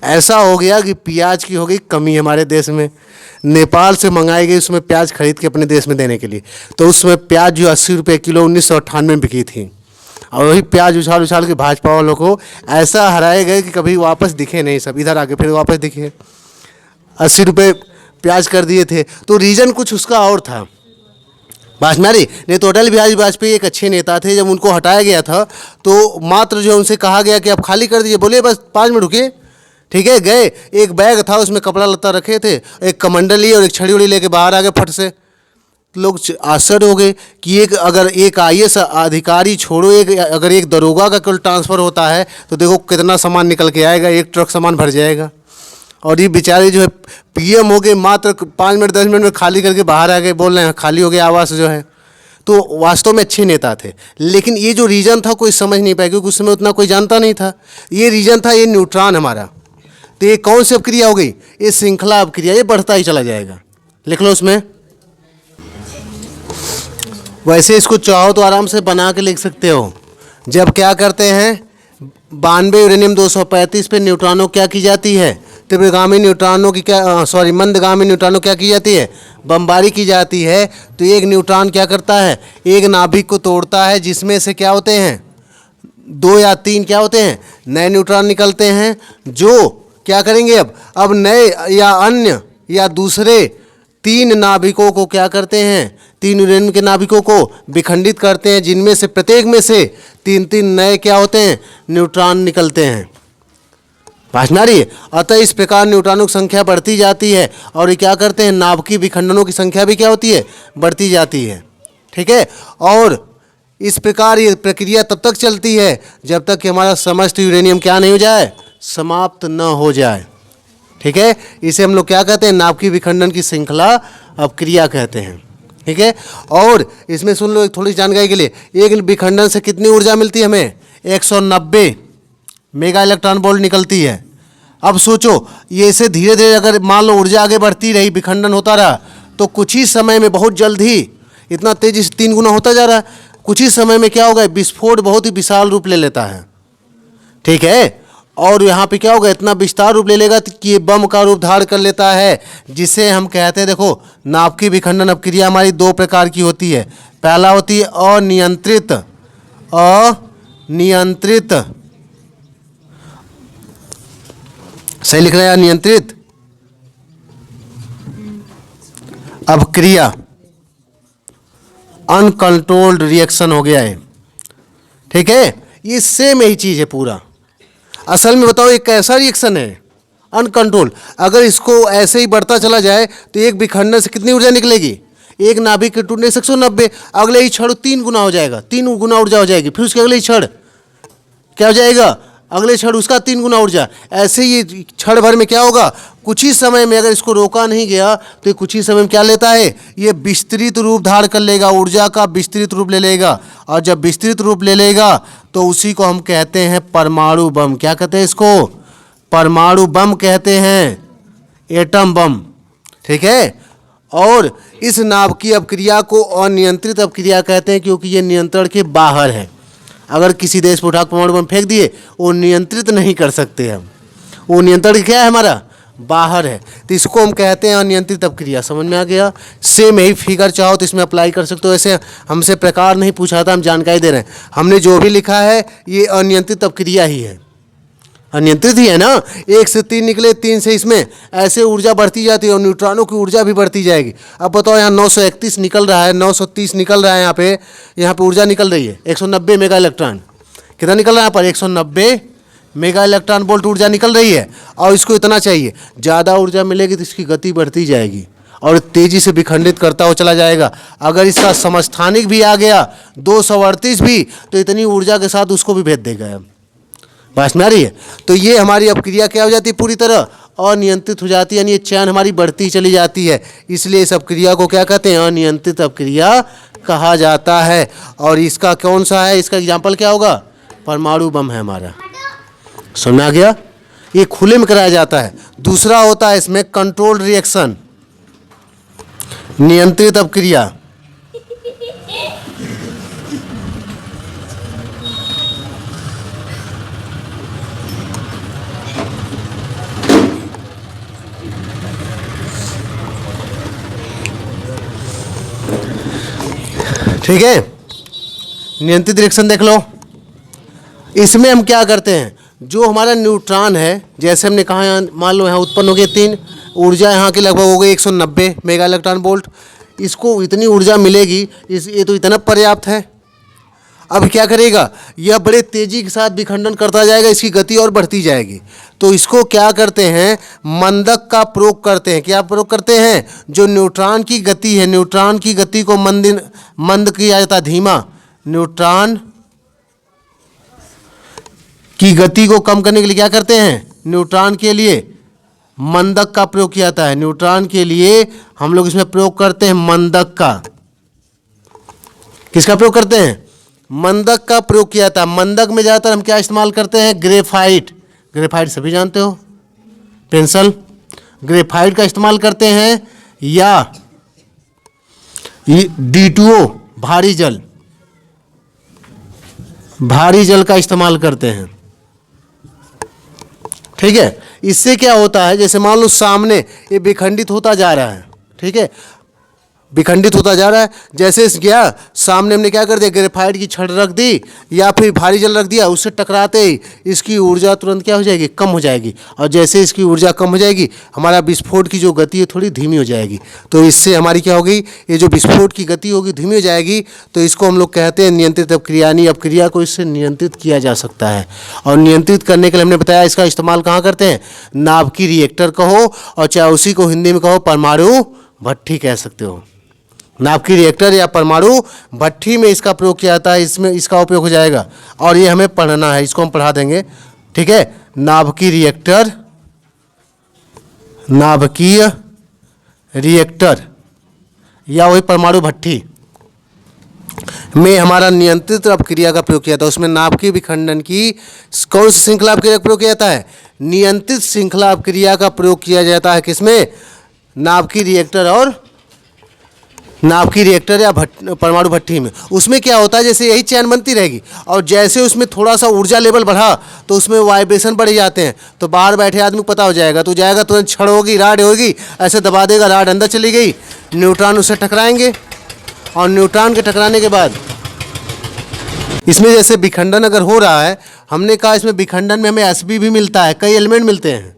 ऐसा हो गया कि प्याज की हो गई कमी हमारे देश में। नेपाल से मंगाई गई उसमें प्याज खरीद के अपने देश में देने के लिए, तो उस समय प्याज जो 80 रुपये किलो 1998 में बिकी थी, और वही प्याज उछाल उछाल के भाजपा वालों को ऐसा हराए गए कि कभी वापस दिखे नहीं। सब इधर आके फिर वापस दिखे, 80 रुपये प्याज कर दिए थे। तो रीज़न कुछ उसका और था। वाजपेयी नहीं तो अटल बिहारी वाजपेयी एक अच्छे नेता थे। जब उनको हटाया गया था तो मात्र जो उनसे कहा गया कि आप खाली कर दीजिए, बोले बस 5 मिनट रुके, ठीक है। गए, एक बैग था उसमें कपड़ा लत्ता रखे थे, एक कमंडली और एक छड़ी उड़ी लेके बाहर आ गए फट से। लोग आश्चर्य हो गए कि अगर एक IAS अधिकारी छोड़ो, अगर एक दरोगा का कुल ट्रांसफ़र होता है तो देखो कितना सामान निकल के आएगा, एक ट्रक सामान भर जाएगा। और ये बेचारे जो है PM हो गए, मात्र 5 मिनट 10 मिनट में खाली करके बाहर आ गए, बोल रहे हैं खाली हो गया आवास जो है। तो वास्तव में अच्छे नेता थे, लेकिन ये जो रीज़न था कोई समझ नहीं पाया, क्योंकि उस समय उतना कोई जानता नहीं था। ये रीज़न था ये न्यूट्रॉन हमारा। तो ये कौन सी अपक्रिया हो गई, ये श्रृंखला अपक्रिया, ये बढ़ता ही चला जाएगा। लिख लो उसमें। वैसे इसको चाहो तो आराम से बना के लिख सकते हो। जब क्या करते हैं 92 यूरेनियम 235 पे न्यूट्रॉनों क्या की जाती है, तीव्रगामी न्यूट्रॉनों की मंदगामी न्यूट्रॉनों क्या की जाती है, बमबारी की जाती है। तो एक न्यूट्रॉन क्या करता है, एक नाभिक को तोड़ता है, जिसमें से क्या होते हैं 2 या 3 क्या होते हैं नए न्यूट्रॉन निकलते हैं, जो क्या करेंगे अब नए या अन्य या दूसरे 3 नाभिकों को क्या करते हैं, 3 यूरेनियम के नाभिकों को विखंडित करते हैं, जिनमें से प्रत्येक में से 3-3 नए क्या होते हैं न्यूट्रॉन निकलते हैं। समझ में आ रही है। अतः इस प्रकार न्यूट्रॉनों की संख्या बढ़ती जाती है, और ये क्या करते हैं नाभिकीय विखंडनों की संख्या भी क्या होती है बढ़ती जाती है, ठीक है। और इस प्रकार ये प्रक्रिया तब तक चलती है जब तक कि हमारा समस्त यूरेनियम क्या नहीं हो जाए, समाप्त न हो जाए, ठीक है। इसे हम लोग क्या कहते हैं, नाभिकीय विखंडन की श्रृंखला अपक्रिया कहते हैं, ठीक है। और इसमें सुन लो एक थोड़ी जानकारी के लिए, एक विखंडन से कितनी ऊर्जा मिलती है हमें, 190 मेगा इलेक्ट्रॉन वोल्ट निकलती है। अब सोचो ये इसे धीरे धीरे अगर मान लो ऊर्जा आगे बढ़ती रही, विखंडन होता रहा, तो कुछ ही समय में बहुत जल्द ही इतना तेजी से 3 गुना होता जा रहा है, कुछ ही समय में क्या होगा विस्फोट बहुत ही विशाल रूप ले लेता है, ठीक है। और यहाँ पे क्या होगा इतना विस्तार रूप ले लेगा कि ये बम का रूप धारण कर लेता है, जिसे हम कहते हैं, देखो नाभिकीय विखंडन अपक्रिया हमारी 2 प्रकार की होती है। पहला होती है अनियंत्रित सही लिख रहे हैं, अनियंत्रित अपक्रिया, अनकंट्रोल्ड रिएक्शन हो गया है, ठीक है। ये सेम यही चीज है पूरा। असल में बताओ ये कैसा रिएक्शन है, अनकंट्रोल। अगर इसको ऐसे ही बढ़ता चला जाए तो एक विखंडन से कितनी ऊर्जा निकलेगी, एक नाभिक के टूटने से 190, अगले ही क्षण 3 गुना हो जाएगा, 3 गुना ऊर्जा हो जाएगी। फिर उसके अगले ही क्षण क्या हो जाएगा, अगले क्षण उसका 3 गुना ऊर्जा। ऐसे ही क्षण भर में क्या होगा, कुछ ही समय में अगर इसको रोका नहीं गया तो ये कुछ ही समय में क्या लेता है, ये विस्तृत रूप धारण कर लेगा, ऊर्जा का विस्तृत रूप ले लेगा। और जब विस्तृत रूप ले लेगा तो उसी को हम कहते हैं परमाणु बम। क्या कहते हैं इसको, परमाणु बम कहते हैं, एटम बम, ठीक है। और इस नाभिकीय अपक्रिया को अनियंत्रित अपक्रिया कहते हैं, क्योंकि ये नियंत्रण के बाहर है। अगर किसी देश पर उठा परमाणु बम फेंक दिए, वो नियंत्रित नहीं कर सकते हम, वो नियंत्रण क्या है हमारा बाहर है, तो इसको हम कहते हैं अनियंत्रित अपक्रिया। समझ में आ गया। सेम यही फिगर चाहो तो इसमें अप्लाई कर सकते हो। ऐसे हमसे प्रकार नहीं पूछा था, हम जानकारी दे रहे हैं। हमने जो भी लिखा है ये अनियंत्रित अपक्रिया ही है, अनियंत्रित ही है ना। 1 से 3 निकले, 3 से इसमें ऐसे ऊर्जा बढ़ती जाती है और न्यूट्रॉनों की ऊर्जा भी बढ़ती जाएगी। अब बताओ यहाँ 931 निकल रहा है, 930 निकल रहा है, यहाँ पे ऊर्जा निकल रही है 190 मेगा इलेक्ट्रॉन। कितना निकल रहा है यहाँ पर, 190 मेगा इलेक्ट्रॉन वोल्ट ऊर्जा निकल रही है। और इसको इतना चाहिए, ज़्यादा ऊर्जा मिलेगी तो इसकी गति बढ़ती जाएगी और तेजी से विखंडित करता हुआ चला जाएगा। अगर इसका समस्थानिक भी आ गया 238 भी, तो इतनी ऊर्जा के साथ उसको भी भेज देगा। बात में आ रही है? तो ये हमारी अपक्रिया क्या हो जाती है, पूरी तरह अनियंत्रित हो जाती है, यानी ये चैन हमारी बढ़ती चली जाती है। इसलिए इस अपक्रिया को क्या कहते हैं, अनियंत्रित अपक्रिया कहा जाता है। और इसका कौन सा है, इसका एग्जाम्पल क्या होगा, परमाणु बम है हमारा। समझ में आ गया? ये खुले में कराया जाता है। दूसरा होता है इसमें कंट्रोल रिएक्शन, नियंत्रित अपक्रिया। ठीक है, नियंत्रित रिएक्शन देख लो। इसमें हम क्या करते हैं, जो हमारा न्यूट्रॉन है, जैसे हमने कहा यहाँ मान लो यहाँ उत्पन्न हो गए 3, ऊर्जा यहाँ की लगभग हो गई 190 मेगा इलेक्ट्रॉन वोल्ट। इसको इतनी ऊर्जा मिलेगी, ये तो इतना पर्याप्त है। अब क्या करेगा, यह बड़े तेजी के साथ विखंडन करता जाएगा, इसकी गति और बढ़ती जाएगी। तो इसको क्या करते हैं, मंदक का प्रयोग करते हैं। क्या प्रयोग करते हैं, जो न्यूट्रॉन की गति है, न्यूट्रॉन की गति को मंद किया जाता है, धीमा। न्यूट्रॉन की गति को कम करने के लिए क्या करते हैं, न्यूट्रॉन के लिए मंदक का प्रयोग किया जाता है। न्यूट्रॉन के लिए हम लोग इसमें प्रयोग करते हैं मंदक का। किसका प्रयोग करते हैं, मंदक का प्रयोग किया जाता है। मंदक में ज़्यादातर हम क्या इस्तेमाल करते हैं, ग्रेफाइट। ग्रेफाइट सभी जानते हो, पेंसिल। ग्रेफाइट का इस्तेमाल करते हैं, या D2O भारी जल का इस्तेमाल करते हैं। ठीक है, इससे क्या होता है, जैसे मान लो सामने ये विखंडित होता जा रहा है, ठीक है, विखंडित होता जा रहा है। जैसे गया सामने हमने क्या कर दिया, ग्रेफाइट की छड़ रख दी या फिर भारी जल रख दिया, उससे टकराते ही इसकी ऊर्जा तुरंत क्या हो जाएगी, कम हो जाएगी। और जैसे इसकी ऊर्जा कम हो जाएगी, हमारा विस्फोट की जो गति है थोड़ी धीमी हो जाएगी। तो इससे हमारी क्या होगी, ये जो विस्फोट की गति होगी धीमी हो जाएगी। तो इसको हम लोग कहते हैं नियंत्रित अपक्रिया, यानी अपक्रिया को इससे नियंत्रित किया जा सकता है। और नियंत्रित करने के लिए हमने बताया इसका इस्तेमाल कहाँ करते हैं, नाभिकीय रिएक्टर कहो, और चाहे उसी को हिंदी में कहो परमाणु भट्ठी कह सकते हो। नाभिकीय रिएक्टर या परमाणु भट्ठी में इसका प्रयोग किया जाता है, इसमें इसका उपयोग हो जाएगा। और ये हमें पढ़ना है, इसको हम पढ़ा देंगे। ठीक है, नाभिकीय रिएक्टर या वही परमाणु भट्ठी में हमारा नियंत्रित अपक्रिया का प्रयोग किया था। उसमें नाभिकीय विखंडन की कौन सी श्रृंखला अपक्रिया का प्रयोग किया जाता है, नियंत्रित श्रृंखला अपक्रिया का प्रयोग किया जाता है। किसमें, नाभिकीय रिएक्टर और नाभिकीय रिएक्टर या परमाणु भट्ठी में। उसमें क्या होता है, जैसे यही चैन बनती रहेगी और जैसे उसमें थोड़ा सा ऊर्जा लेवल बढ़ा तो उसमें वाइब्रेशन बढ़ जाते हैं। तो बाहर बैठे आदमी को पता हो जाएगा, तो जाएगा तुरंत छड़ होगी, राड होगी, ऐसे दबा देगा, राड अंदर चली गई, न्यूट्रॉन उससे टकराएंगे। और न्यूट्रॉन के टकराने के बाद इसमें जैसे विखंडन अगर हो रहा है, हमने कहा इसमें विखंडन में हमें Sb भी मिलता है, कई एलिमेंट मिलते हैं,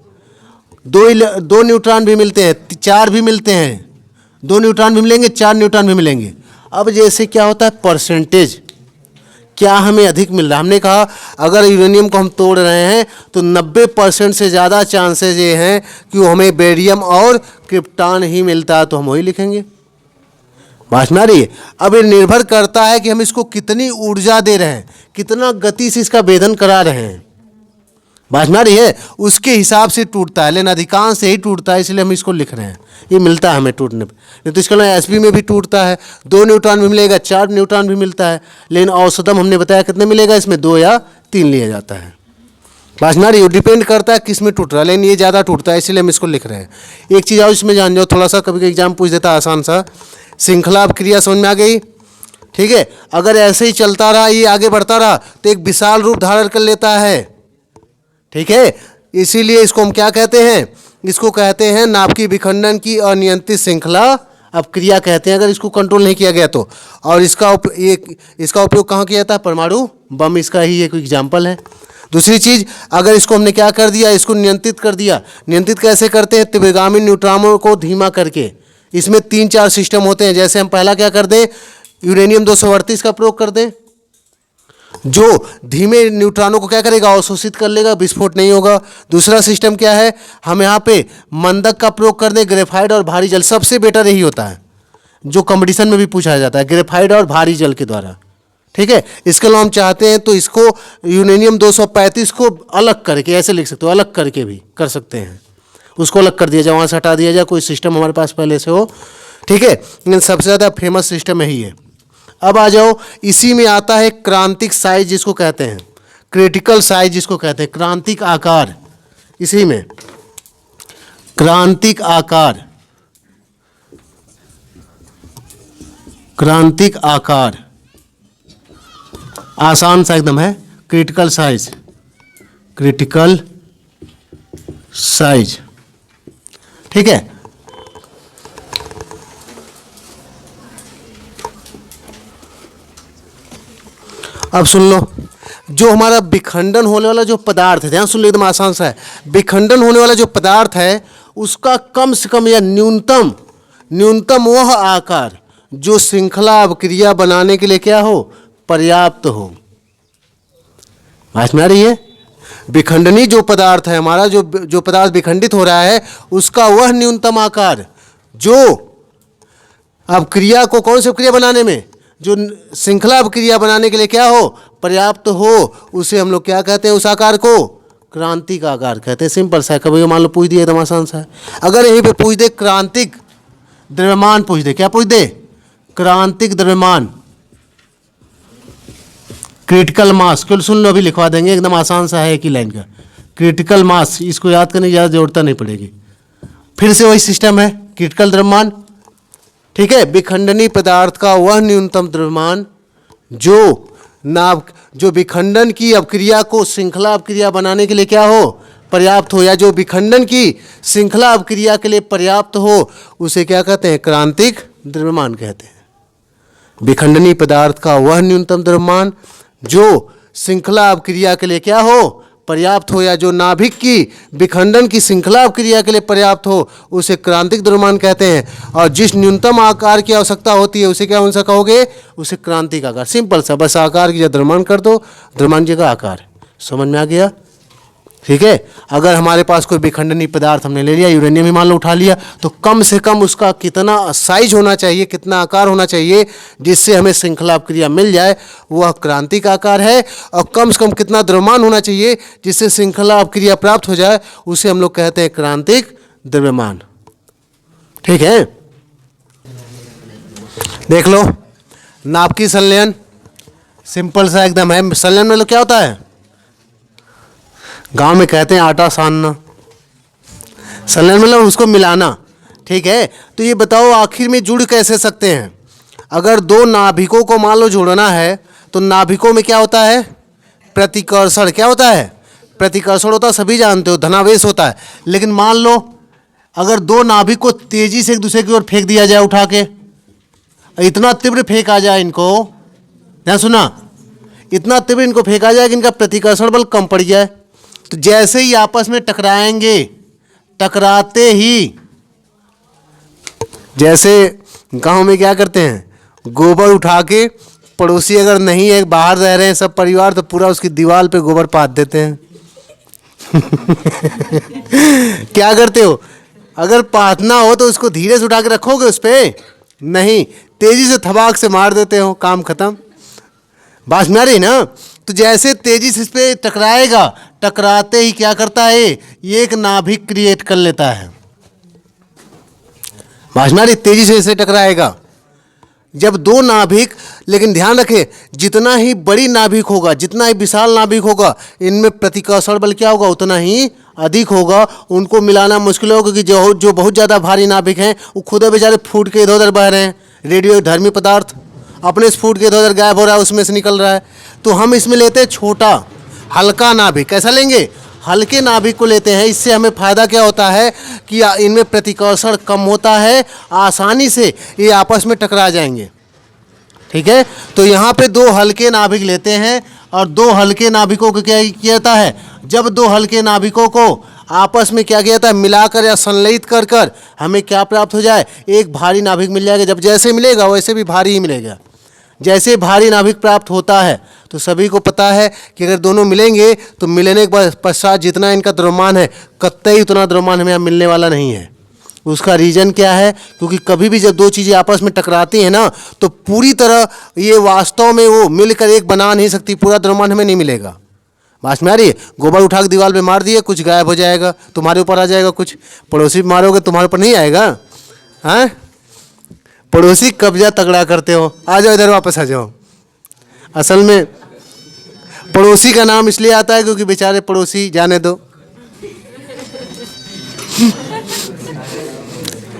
दो न्यूट्रॉन भी मिलते हैं, 4 भी मिलते हैं, 2 न्यूट्रॉन भी मिलेंगे, 4 न्यूट्रॉन भी मिलेंगे। अब जैसे क्या होता है, परसेंटेज क्या हमें अधिक मिल रहा है। हमने कहा अगर यूरेनियम को हम तोड़ रहे हैं तो 90% से ज़्यादा चांसेस ये हैं कि वो हमें बेरियम और क्रिप्टॉन ही मिलता है, तो हम वही लिखेंगे। बात में आ रही है। अब ये निर्भर करता है कि हम इसको कितनी ऊर्जा दे रहे हैं, कितना गति से इसका भेदन करा रहे हैं। बात में आ रही है, उसके हिसाब से टूटता है, लेकिन अधिकांश से ही टूटता है, इसलिए हम इसको लिख रहे हैं। ये मिलता है हमें टूटने पर, नहीं तो इसके अलावा Sb में भी टूटता है, 2 न्यूट्रॉन भी मिलेगा, 4 न्यूट्रॉन भी मिलता है, लेकिन औसतम हमने बताया कितने मिलेगा, इसमें 2 या 3 लिया जाता है। बात में आ रही है, डिपेंड करता है किस में टूट रहा है, लेकिन ये ज़्यादा टूटता है, इसलिए हम इसको लिख रहे हैं। एक चीज़ और इसमें जान जाओ, थोड़ा सा कभी एग्जाम पूछ देता है आसान सा, श्रृंखला अपक्रिया समझ में आ गई। ठीक है, अगर ऐसे ही चलता रहा, ये आगे बढ़ता रहा तो एक विशाल रूप धारण कर लेता है। ठीक है, इसीलिए इसको हम क्या कहते हैं, इसको कहते हैं नाभिकीय विखंडन की अनियंत्रित श्रृंखला अपक्रिया कहते हैं, अगर इसको कंट्रोल नहीं किया गया तो। और इसका उपयोग कहाँ किया जाता है, परमाणु बम, इसका ही एक एग्जाम्पल है। दूसरी चीज़, अगर इसको हमने क्या कर दिया, इसको नियंत्रित कर दिया। नियंत्रित कैसे करते हैं, त्रिगामी न्यूट्रॉनों को धीमा करके। इसमें 3-4 सिस्टम होते हैं। जैसे हम पहला क्या कर दें, यूरेनियम 238 का प्रयोग कर दें, जो धीमे न्यूट्रॉनों को क्या करेगा, अवशोषित कर लेगा, विस्फोट नहीं होगा। दूसरा सिस्टम क्या है, हम यहाँ पे मंदक का प्रयोग कर दें, ग्रेफाइट और भारी जल, सबसे बेटर यही होता है जो कंपटीशन में भी पूछा जाता है, ग्रेफाइट और भारी जल के द्वारा। ठीक है, इसके अलावा हम चाहते हैं तो इसको यूरेनियम 235 को अलग करके, ऐसे लिख सकते हो, अलग करके भी कर सकते हैं, उसको अलग कर दिया जाए, वहाँ से हटा दिया जाए, कोई सिस्टम हमारे पास पहले से हो। ठीक है, लेकिन सबसे ज़्यादा फेमस सिस्टम यही है। अब आ जाओ, इसी में आता है क्रांतिक साइज जिसको कहते हैं, क्रिटिकल साइज जिसको कहते हैं, क्रांतिक आकार। इसी में क्रांतिक आकार, क्रांतिक आकार आसान सा एकदम है, क्रिटिकल साइज, क्रिटिकल साइज। ठीक है, अब सुन लो, जो हमारा विखंडन होने वाला जो पदार्थ है, ध्यान सुन लो, एकदम आसान सा है, विखंडन होने वाला जो पदार्थ है उसका कम से कम या न्यूनतम वह आकार जो श्रृंखला अवक्रिया बनाने के लिए क्या हो, पर्याप्त हो। समझ में आ रही है? विखंडनी जो पदार्थ है हमारा, जो पदार्थ विखंडित हो रहा है, उसका वह न्यूनतम आकार जो अवक्रिया को, कौन सी अवक्रिया बनाने में, जो श्रृंखला अवक्रिया बनाने के लिए क्या हो, पर्याप्त हो, उसे हम लोग क्या कहते हैं, उस आकार को क्रांतिक आकार कहते हैं। सिंपल सा है, कभी मान लो पूछ दिया, एकदम आसान सा है। अगर यहीं पे पूछ दे क्रांतिक द्रव्यमान, पूछ दे, क्या पूछ दे, क्रांतिक द्रव्यमान, क्रिटिकल मास, केवल सुन लो, अभी लिखवा देंगे, एकदम आसान सा है, एक ही लाइन का, क्रिटिकल मास, इसको याद करने की ज़्यादा जरूरत नहीं पड़ेगी। फिर से वही सिस्टम है, क्रिटिकल द्रव्यमान। ठीक है, विखंडनी पदार्थ का वह न्यूनतम द्रव्यमान जो विखंडन की अवक्रिया को श्रृंखला अवक्रिया बनाने के लिए क्या हो, पर्याप्त हो, या जो विखंडन की श्रृंखला अवक्रिया के लिए पर्याप्त हो, उसे क्या कहते हैं, क्रांतिक द्रव्यमान कहते हैं। विखंडनी पदार्थ का वह न्यूनतम द्रव्यमान जो श्रृंखला अवक्रिया के लिए क्या हो, पर्याप्त हो, या जो नाभिक की विखंडन की श्रृंखला अवक्रिया के लिए पर्याप्त हो, उसे क्रांतिक द्रव्यमान कहते हैं। और जिस न्यूनतम आकार की आवश्यकता होती है उसे क्या कौन सा कहोगे, उसे क्रांतिक आकार। सिंपल सा, बस आकार की जगह द्रव्यमान कर दो, द्रव्यमान की जगह आकार। समझ में आ गया? ठीक है, अगर हमारे पास कोई विखंडनी पदार्थ हमने ले लिया, यूरेनियम ही मान लो उठा लिया, तो कम से कम उसका कितना साइज होना चाहिए, कितना आकार होना चाहिए जिससे हमें श्रृंखला अवक्रिया मिल जाए, वह क्रांतिक आकार है। और कम से कम कितना द्रव्यमान होना चाहिए जिससे श्रृंखला अवक्रिया प्राप्त हो जाए, उसे हम लोग कहते हैं क्रांतिक द्रव्यमान। ठीक है, देख लो, नाभिकीय संलयन सिंपल सा एकदम है। संलयन में क्या होता है, गांव में कहते हैं आटा सानना, संलयन मतलब उसको मिलाना। ठीक है, तो ये बताओ आखिर में जुड़ कैसे सकते हैं। अगर दो नाभिकों को मान लो जोड़ना है, तो नाभिकों में क्या होता है, प्रतिकर्षण। क्या होता है, प्रतिकर्षण होता है, सभी जानते हो, धनावेश होता है। लेकिन मान लो अगर दो नाभिक को तेजी से एक दूसरे की ओर फेंक दिया जाए, उठा के, इतना तीव्र फेंक आ जाए इनको, ध्यान सुना, इतना तीव्र इनको फेंका जाए कि इनका प्रतिकर्षण बल कम पड़ जाए, तो जैसे ही आपस में टकराएंगे, टकराते ही, जैसे गांव में क्या करते हैं, गोबर उठा के, पड़ोसी अगर नहीं है, बाहर रह रहे हैं सब परिवार, तो पूरा उसकी दीवार पे गोबर पात देते हैं। क्या करते हो, अगर पातना हो तो उसको धीरे से उठा के रखोगे उस पे, नहीं, तेजी से थबाक से मार देते हो, काम खत्म। बात में आ रही ना? तो जैसे तेजी से इस पे टकराएगा, टकराते ही क्या करता है, ये एक नाभिक क्रिएट कर लेता है। बात में आ रही? तेजी से इसे टकराएगा जब दो नाभिक, लेकिन ध्यान रखें, जितना ही बड़ी नाभिक होगा, जितना ही विशाल नाभिक होगा, इनमें प्रतिकर्षण बल क्या होगा, उतना ही अधिक होगा। उनको मिलाना मुश्किल होगा, क्योंकि जो बहुत ज़्यादा भारी नाभिक हैं वो खुद बेचारे फूट के इधर उधर बह रहे हैं, रेडियोधर्मी पदार्थ अपने से फूट के इधर उधर गायब हो रहा है, उसमें से निकल रहा है। तो हम इसमें लेते हैं छोटा हल्का नाभिक। कैसा लेंगे, हल्के नाभिक को लेते हैं। इससे हमें फ़ायदा क्या होता है कि इनमें प्रतिकर्षण कम होता है, आसानी से ये आपस में टकरा जाएंगे। ठीक है, तो यहाँ पे दो हल्के नाभिक लेते हैं, और दो हल्के नाभिकों को क्या किया जाता है, जब दो हल्के नाभिकों को आपस में क्या किया जाता है, मिलाकर या संलयित कर कर हमें क्या प्राप्त हो जाए, एक भारी नाभिक मिल जाएगा। जब जैसे मिलेगा वैसे भी भारी ही मिलेगा। जैसे भारी नाभिक प्राप्त होता है तो सभी को पता है कि अगर दोनों मिलेंगे तो मिलने के पश्चात जितना इनका द्रव्यमान है कतई उतना द्रव्यमान हमें यहाँ मिलने वाला नहीं है। उसका रीज़न क्या है? क्योंकि कभी भी जब दो चीज़ें आपस में टकराती हैं ना तो पूरी तरह ये वास्तव में वो मिलकर एक बना नहीं सकती, पूरा द्रव्यमान हमें नहीं मिलेगा। बात में आ रही है? गोबर उठा के दीवार पे मार दिए, कुछ गायब हो जाएगा, तुम्हारे ऊपर आ जाएगा, कुछ पड़ोसी पे मारोगे तुम्हारे ऊपर नहीं आएगा। हाँ, पड़ोसी कब्जा तगड़ा करते हो, आ जाओ इधर वापस आ जाओ। असल में पड़ोसी का नाम इसलिए आता है क्योंकि बेचारे पड़ोसी, जाने दो,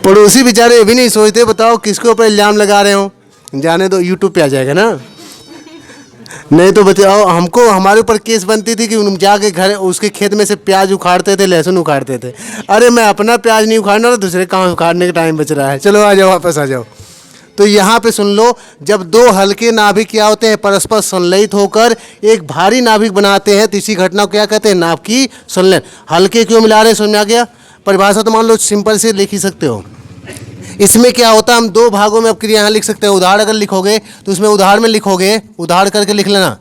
पड़ोसी बेचारे ये भी नहीं सोचते, बताओ किसके ऊपर इल्जाम लगा रहे हो, जाने दो, यूट्यूब पे आ जाएगा ना। नहीं तो बताओ, हमको हमारे ऊपर केस बनती थी कि जाके घर उसके खेत में से प्याज उखाड़ते थे, लहसुन उखाड़ते थे। अरे मैं अपना प्याज नहीं उखाड़ना तो दूसरे कहाँ उखाड़ने का टाइम बच रहा है, चलो आ जाओ वापस आ जाओ। तो यहाँ पे सुन लो, जब दो हल्के नाभिक क्या होते हैं, परस्पर संलयित होकर एक भारी नाभिक बनाते हैं तो इसी घटना को क्या कहते हैं? नाभ की संलयन। हल्के क्यों मिला रहे हैं, समझ में आ गया? परिभाषा तो मान लो सिंपल से लिख ही सकते हो। इसमें क्या होता है, हम दो भागों में अब क्रिया यहाँ लिख सकते हैं। उदाहरण अगर लिखोगे तो उसमें उदाहरण में लिखोगे, उदाहरण करके लिख लेना,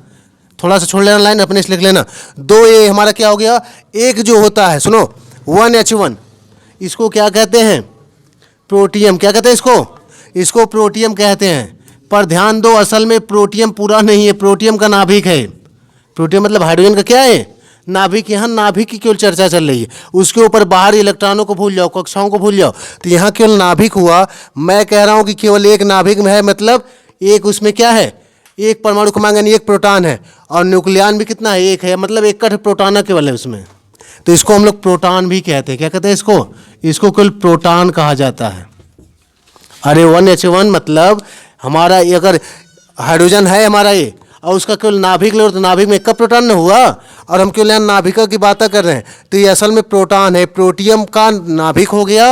थोड़ा सा छोड़ लेना लाइन, अपने से लिख लेना। दो ये हमारा क्या हो गया, एक जो होता है सुनो 1H1, इसको क्या कहते हैं? प्रोटियम। क्या कहते हैं इसको प्रोटियम कहते हैं। पर ध्यान दो, असल में प्रोटियम पूरा नहीं है, प्रोटियम का नाभिक है। प्रोटियम मतलब हाइड्रोजन का क्या है? नाभिक। यहाँ नाभिक की केवल चर्चा चल रही है, उसके ऊपर बाहर इलेक्ट्रॉनों को भूल जाओ, कक्षाओं को भूल जाओ। तो यहाँ केवल नाभिक हुआ। मैं कह रहा हूँ कि केवल एक नाभिक में है, मतलब एक उसमें क्या है, एक परमाणु क्रमांक यानी एक प्रोटॉन है, और न्यूक्लियन भी कितना है, एक है, मतलब एक प्रोटॉन केवल है उसमें। तो इसको हम लोग प्रोटॉन भी कहते हैं। क्या कहते हैं इसको केवल प्रोटॉन कहा जाता है। अरे 1H1 मतलब हमारा अगर हाइड्रोजन है हमारा ये, और उसका केवल नाभिक लो तो नाभिक में एक प्रोटॉन न हुआ, और हम केवल यहाँ नाभिका की बातें कर रहे हैं, तो ये असल में प्रोटॉन है, प्रोटियम का नाभिक हो गया।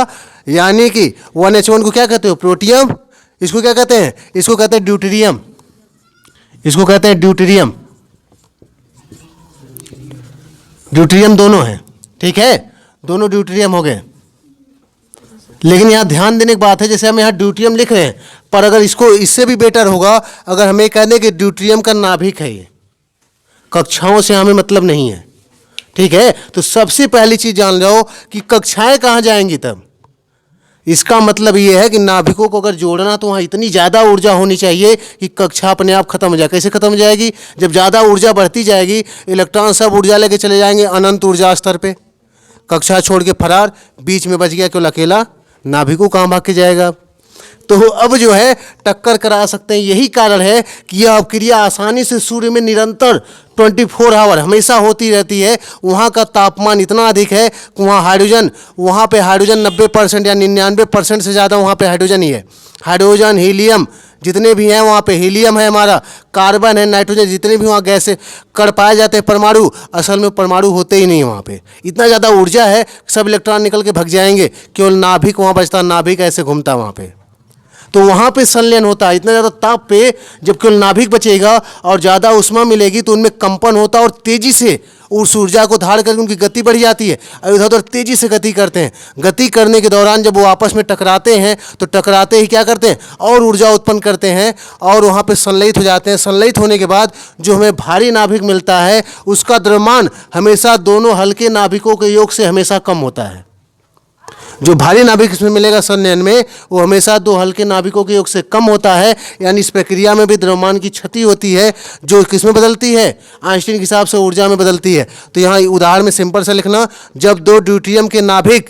यानी कि 1H1 को क्या कहते हो? प्रोटियम। इसको क्या कहते हैं? इसको कहते हैं ड्यूटेरियम। इसको कहते हैं ड्यूटेरियम। ड्यूटेरियम दोनों है, ठीक है, दोनों ड्यूटेरियम हो गए। लेकिन यहाँ ध्यान देने की बात है, जैसे हम यहाँ ड्यूटेरियम लिख रहे हैं, पर अगर इसको इससे भी बेटर होगा अगर हमें कह दें कि ड्यूटेरियम का नाभिक है ये, कक्षाओं से हमें मतलब नहीं है, ठीक है। तो सबसे पहली चीज जान लो कि कक्षाएं कहाँ जाएंगी तब। इसका मतलब ये है कि नाभिकों को अगर जोड़ना तो वहाँ इतनी ज़्यादा ऊर्जा होनी चाहिए कि कक्षा अपने आप खत्म हो जाए। कैसे खत्म हो जाएगी? जब ज़्यादा ऊर्जा बढ़ती जाएगी, इलेक्ट्रॉन सब ऊर्जा लेके चले जाएंगे अनंत ऊर्जा स्तर पे, कक्षा छोड़ के फरार, बीच में बच गया केवल अकेला, नाभिकों कहाँ भाग के जाएगा। तो अब जो है टक्कर करा सकते हैं। यही कारण है कि यह अवक्रिया आसानी से सूर्य में निरंतर 24 आवर हमेशा होती रहती है। वहाँ का तापमान इतना अधिक है कि वहाँ पे हाइड्रोजन 90% या 99% से ज़्यादा वहाँ पे हाइड्रोजन ही है। हाइड्रोजन, हीलियम जितने भी हैं वहाँ पे, हीलियम है हमारा, कार्बन है, नाइट्रोजन, जितने भी वहाँ गैस कण पाए जाते हैं परमाणु, असल में परमाणु होते ही नहीं वहाँ पे। इतना ज़्यादा ऊर्जा है, सब इलेक्ट्रॉन निकल के भग जाएंगे, केवल नाभिक वहाँ बचता, नाभिक ऐसे घूमता वहाँ पे। तो वहाँ पे संलयन होता है। इतना ज़्यादा ताप पे जब केवल नाभिक बचेगा और ज़्यादा उष्मा मिलेगी तो उनमें कंपन होता है और तेज़ी से उस ऊर्जा को धार करके उनकी गति बढ़ जाती है और इधर उधर तेज़ी से गति करते हैं। गति करने के दौरान जब वो आपस में टकराते हैं तो टकराते ही क्या करते हैं, और ऊर्जा उत्पन्न करते हैं और वहाँ पे संलयित हो जाते हैं। संलयित होने के बाद जो हमें भारी नाभिक मिलता है उसका द्रव्यमान हमेशा दोनों हल्के नाभिकों के योग से हमेशा कम होता है। जो भारी नाभिक इसमें मिलेगा संलयन में, वो हमेशा दो हल्के नाभिकों के योग से कम होता है। यानी इस प्रक्रिया में भी द्रव्यमान की क्षति होती है, जो किसमें बदलती है, आइंस्टीन के हिसाब से ऊर्जा में बदलती है। तो यहाँ उदाहरण में सिंपल से लिखना, जब दो ड्यूटेरियम के नाभिक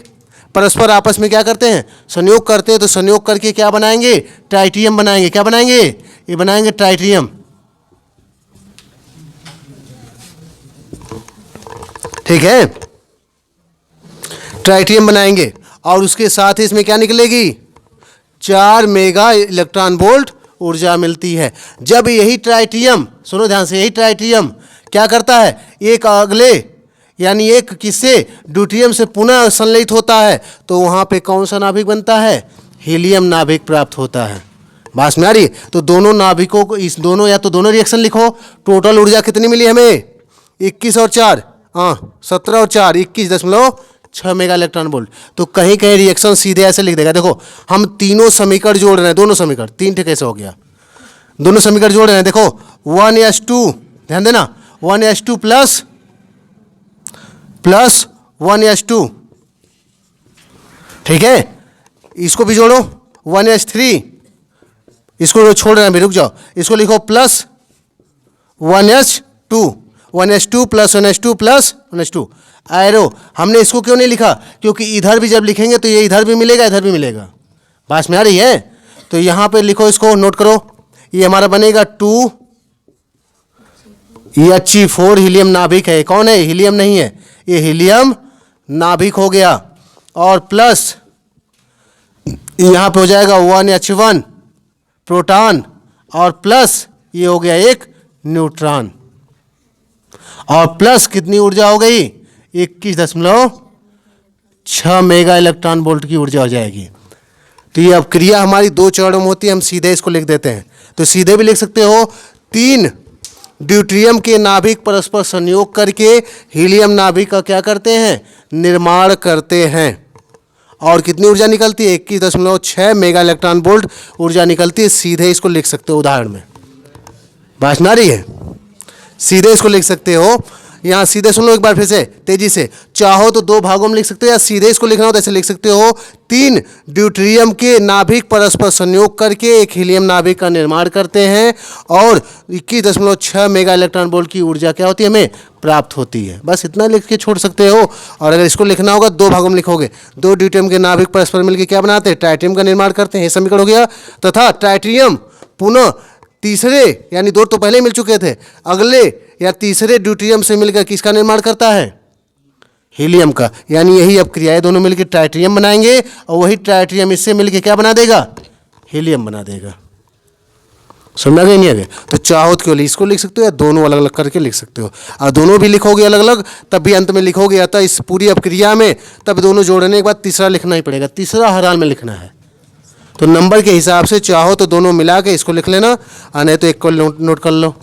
परस्पर आपस में क्या करते हैं, संयोग करते हैं, तो संयोग करके क्या बनाएंगे, ट्राइटियम बनाएंगे। क्या बनाएंगे, ये बनाएंगे ट्राइटियम, ठीक है, ट्राइटियम बनाएंगे। और उसके साथ ही इसमें क्या निकलेगी, 4 मेगा इलेक्ट्रॉन वोल्ट ऊर्जा मिलती है। जब यही ट्राइटियम, सुनो ध्यान से, यही ट्राइटियम क्या करता है, एक अगले यानी एक किससे, ड्यूटेरियम से पुनः संलयित होता है, तो वहाँ पे कौन सा नाभिक बनता है, हीलियम नाभिक प्राप्त होता है। बात में आ रही है? तो दोनों नाभिकों को, इस दोनों या तो दोनों रिएक्शन लिखो। टोटल ऊर्जा कितनी मिली हमें, 21 और 4, 17 और 4, 21.6 मेगा इलेक्ट्रॉन वोल्ट। तो कहीं कहीं रिएक्शन सीधे ऐसे लिख देगा। देखो हम तीनों समीकरण जोड़ रहे हैं, दोनों समीकरण, 3 कैसे हो गया, दोनों समीकरण जोड़ रहे हैं। देखो 1H2 ध्यान देना, 1H2 प्लस 1H2, ठीक है। इसको भी जोड़ो 1H3, इसको छोड़ रहे हैं अभी, रुक जाओ, इसको लिखो plus 1H2, 1H2 plus 1H2 plus 1H2। Arrow हमने इसको क्यों नहीं लिखा, क्योंकि इधर भी जब लिखेंगे तो ये इधर भी मिलेगा इधर भी मिलेगा, बात में आ रही है। तो यहाँ पे लिखो, इसको नोट करो, ये हमारा बनेगा 2, ये He4 हीलियम नाभिक है, कौन है, हीलियम नहीं है, ये हीलियम नाभिक हो गया, और प्लस यहाँ पे हो जाएगा 1H1 प्रोटॉन, और प्लस ये हो गया एक न्यूट्रॉन, और प्लस कितनी ऊर्जा हो गई, 21.6 मेगा इलेक्ट्रॉन वोल्ट की ऊर्जा हो जाएगी। तो ये अब क्रिया हमारी 2 चरणों में होती है, हम सीधे इसको लिख देते हैं। तो सीधे भी लिख सकते हो, 3 ड्यूटेरियम के नाभिक परस्पर संयोग करके हीलियम नाभिक का क्या करते हैं, निर्माण करते हैं, और कितनी ऊर्जा निकलती है, 21.6 मेगा इलेक्ट्रॉन वोल्ट ऊर्जा निकलती है। सीधे इसको लिख सकते हो उदाहरण में, बात ना रही है, सीधे इसको लिख सकते हो। यहाँ सीधे सुन लो एक बार फिर से तेजी से, चाहो तो 2 भागों में लिख सकते हो, या सीधे इसको लिखना हो तो ऐसे लिख सकते हो, 3 ड्यूटेरियम के नाभिक परस्पर संयोग करके एक हीलियम नाभिक का निर्माण करते हैं, और 21.6 मेगा इलेक्ट्रॉन वोल्ट की ऊर्जा क्या होती है, हमें प्राप्त होती है। बस इतना लिख के छोड़ सकते हो। और अगर इसको लिखना होगा 2 भागों में लिखोगे, 2 ड्यूटेरियम के नाभिक परस्पर मिलकर क्या बनाते हैं, ट्राइटियम का निर्माण करते हैं, ये समीकरण हो गया। तथा ट्राइटियम पुनः तीसरे, यानी 2 तो पहले मिल चुके थे, अगले या तीसरे ड्यूटेरियम से मिलकर किसका निर्माण करता है, हीलियम का। यानी यही अब क्रियाएं दोनों मिलकर ट्राइटियम बनाएंगे, और वही ट्राइटियम इससे मिलकर क्या बना देगा, हीलियम बना देगा। समझ गए नहीं आ गए? तो चाहो तो केवल इसको लिख सकते हो, या दोनों अलग अलग करके लिख सकते हो। और दोनों भी लिखोगे अलग अलग तब भी अंत में लिखोगे, अतः इस पूरी अपक्रिया में तब दोनों जोड़ने के बाद तीसरा लिखना ही पड़ेगा, तीसरा हर हाल में लिखना है। तो नंबर के हिसाब से चाहो तो दोनों मिला के इसको लिख लेना, और नहीं तो एक को नोट कर लो।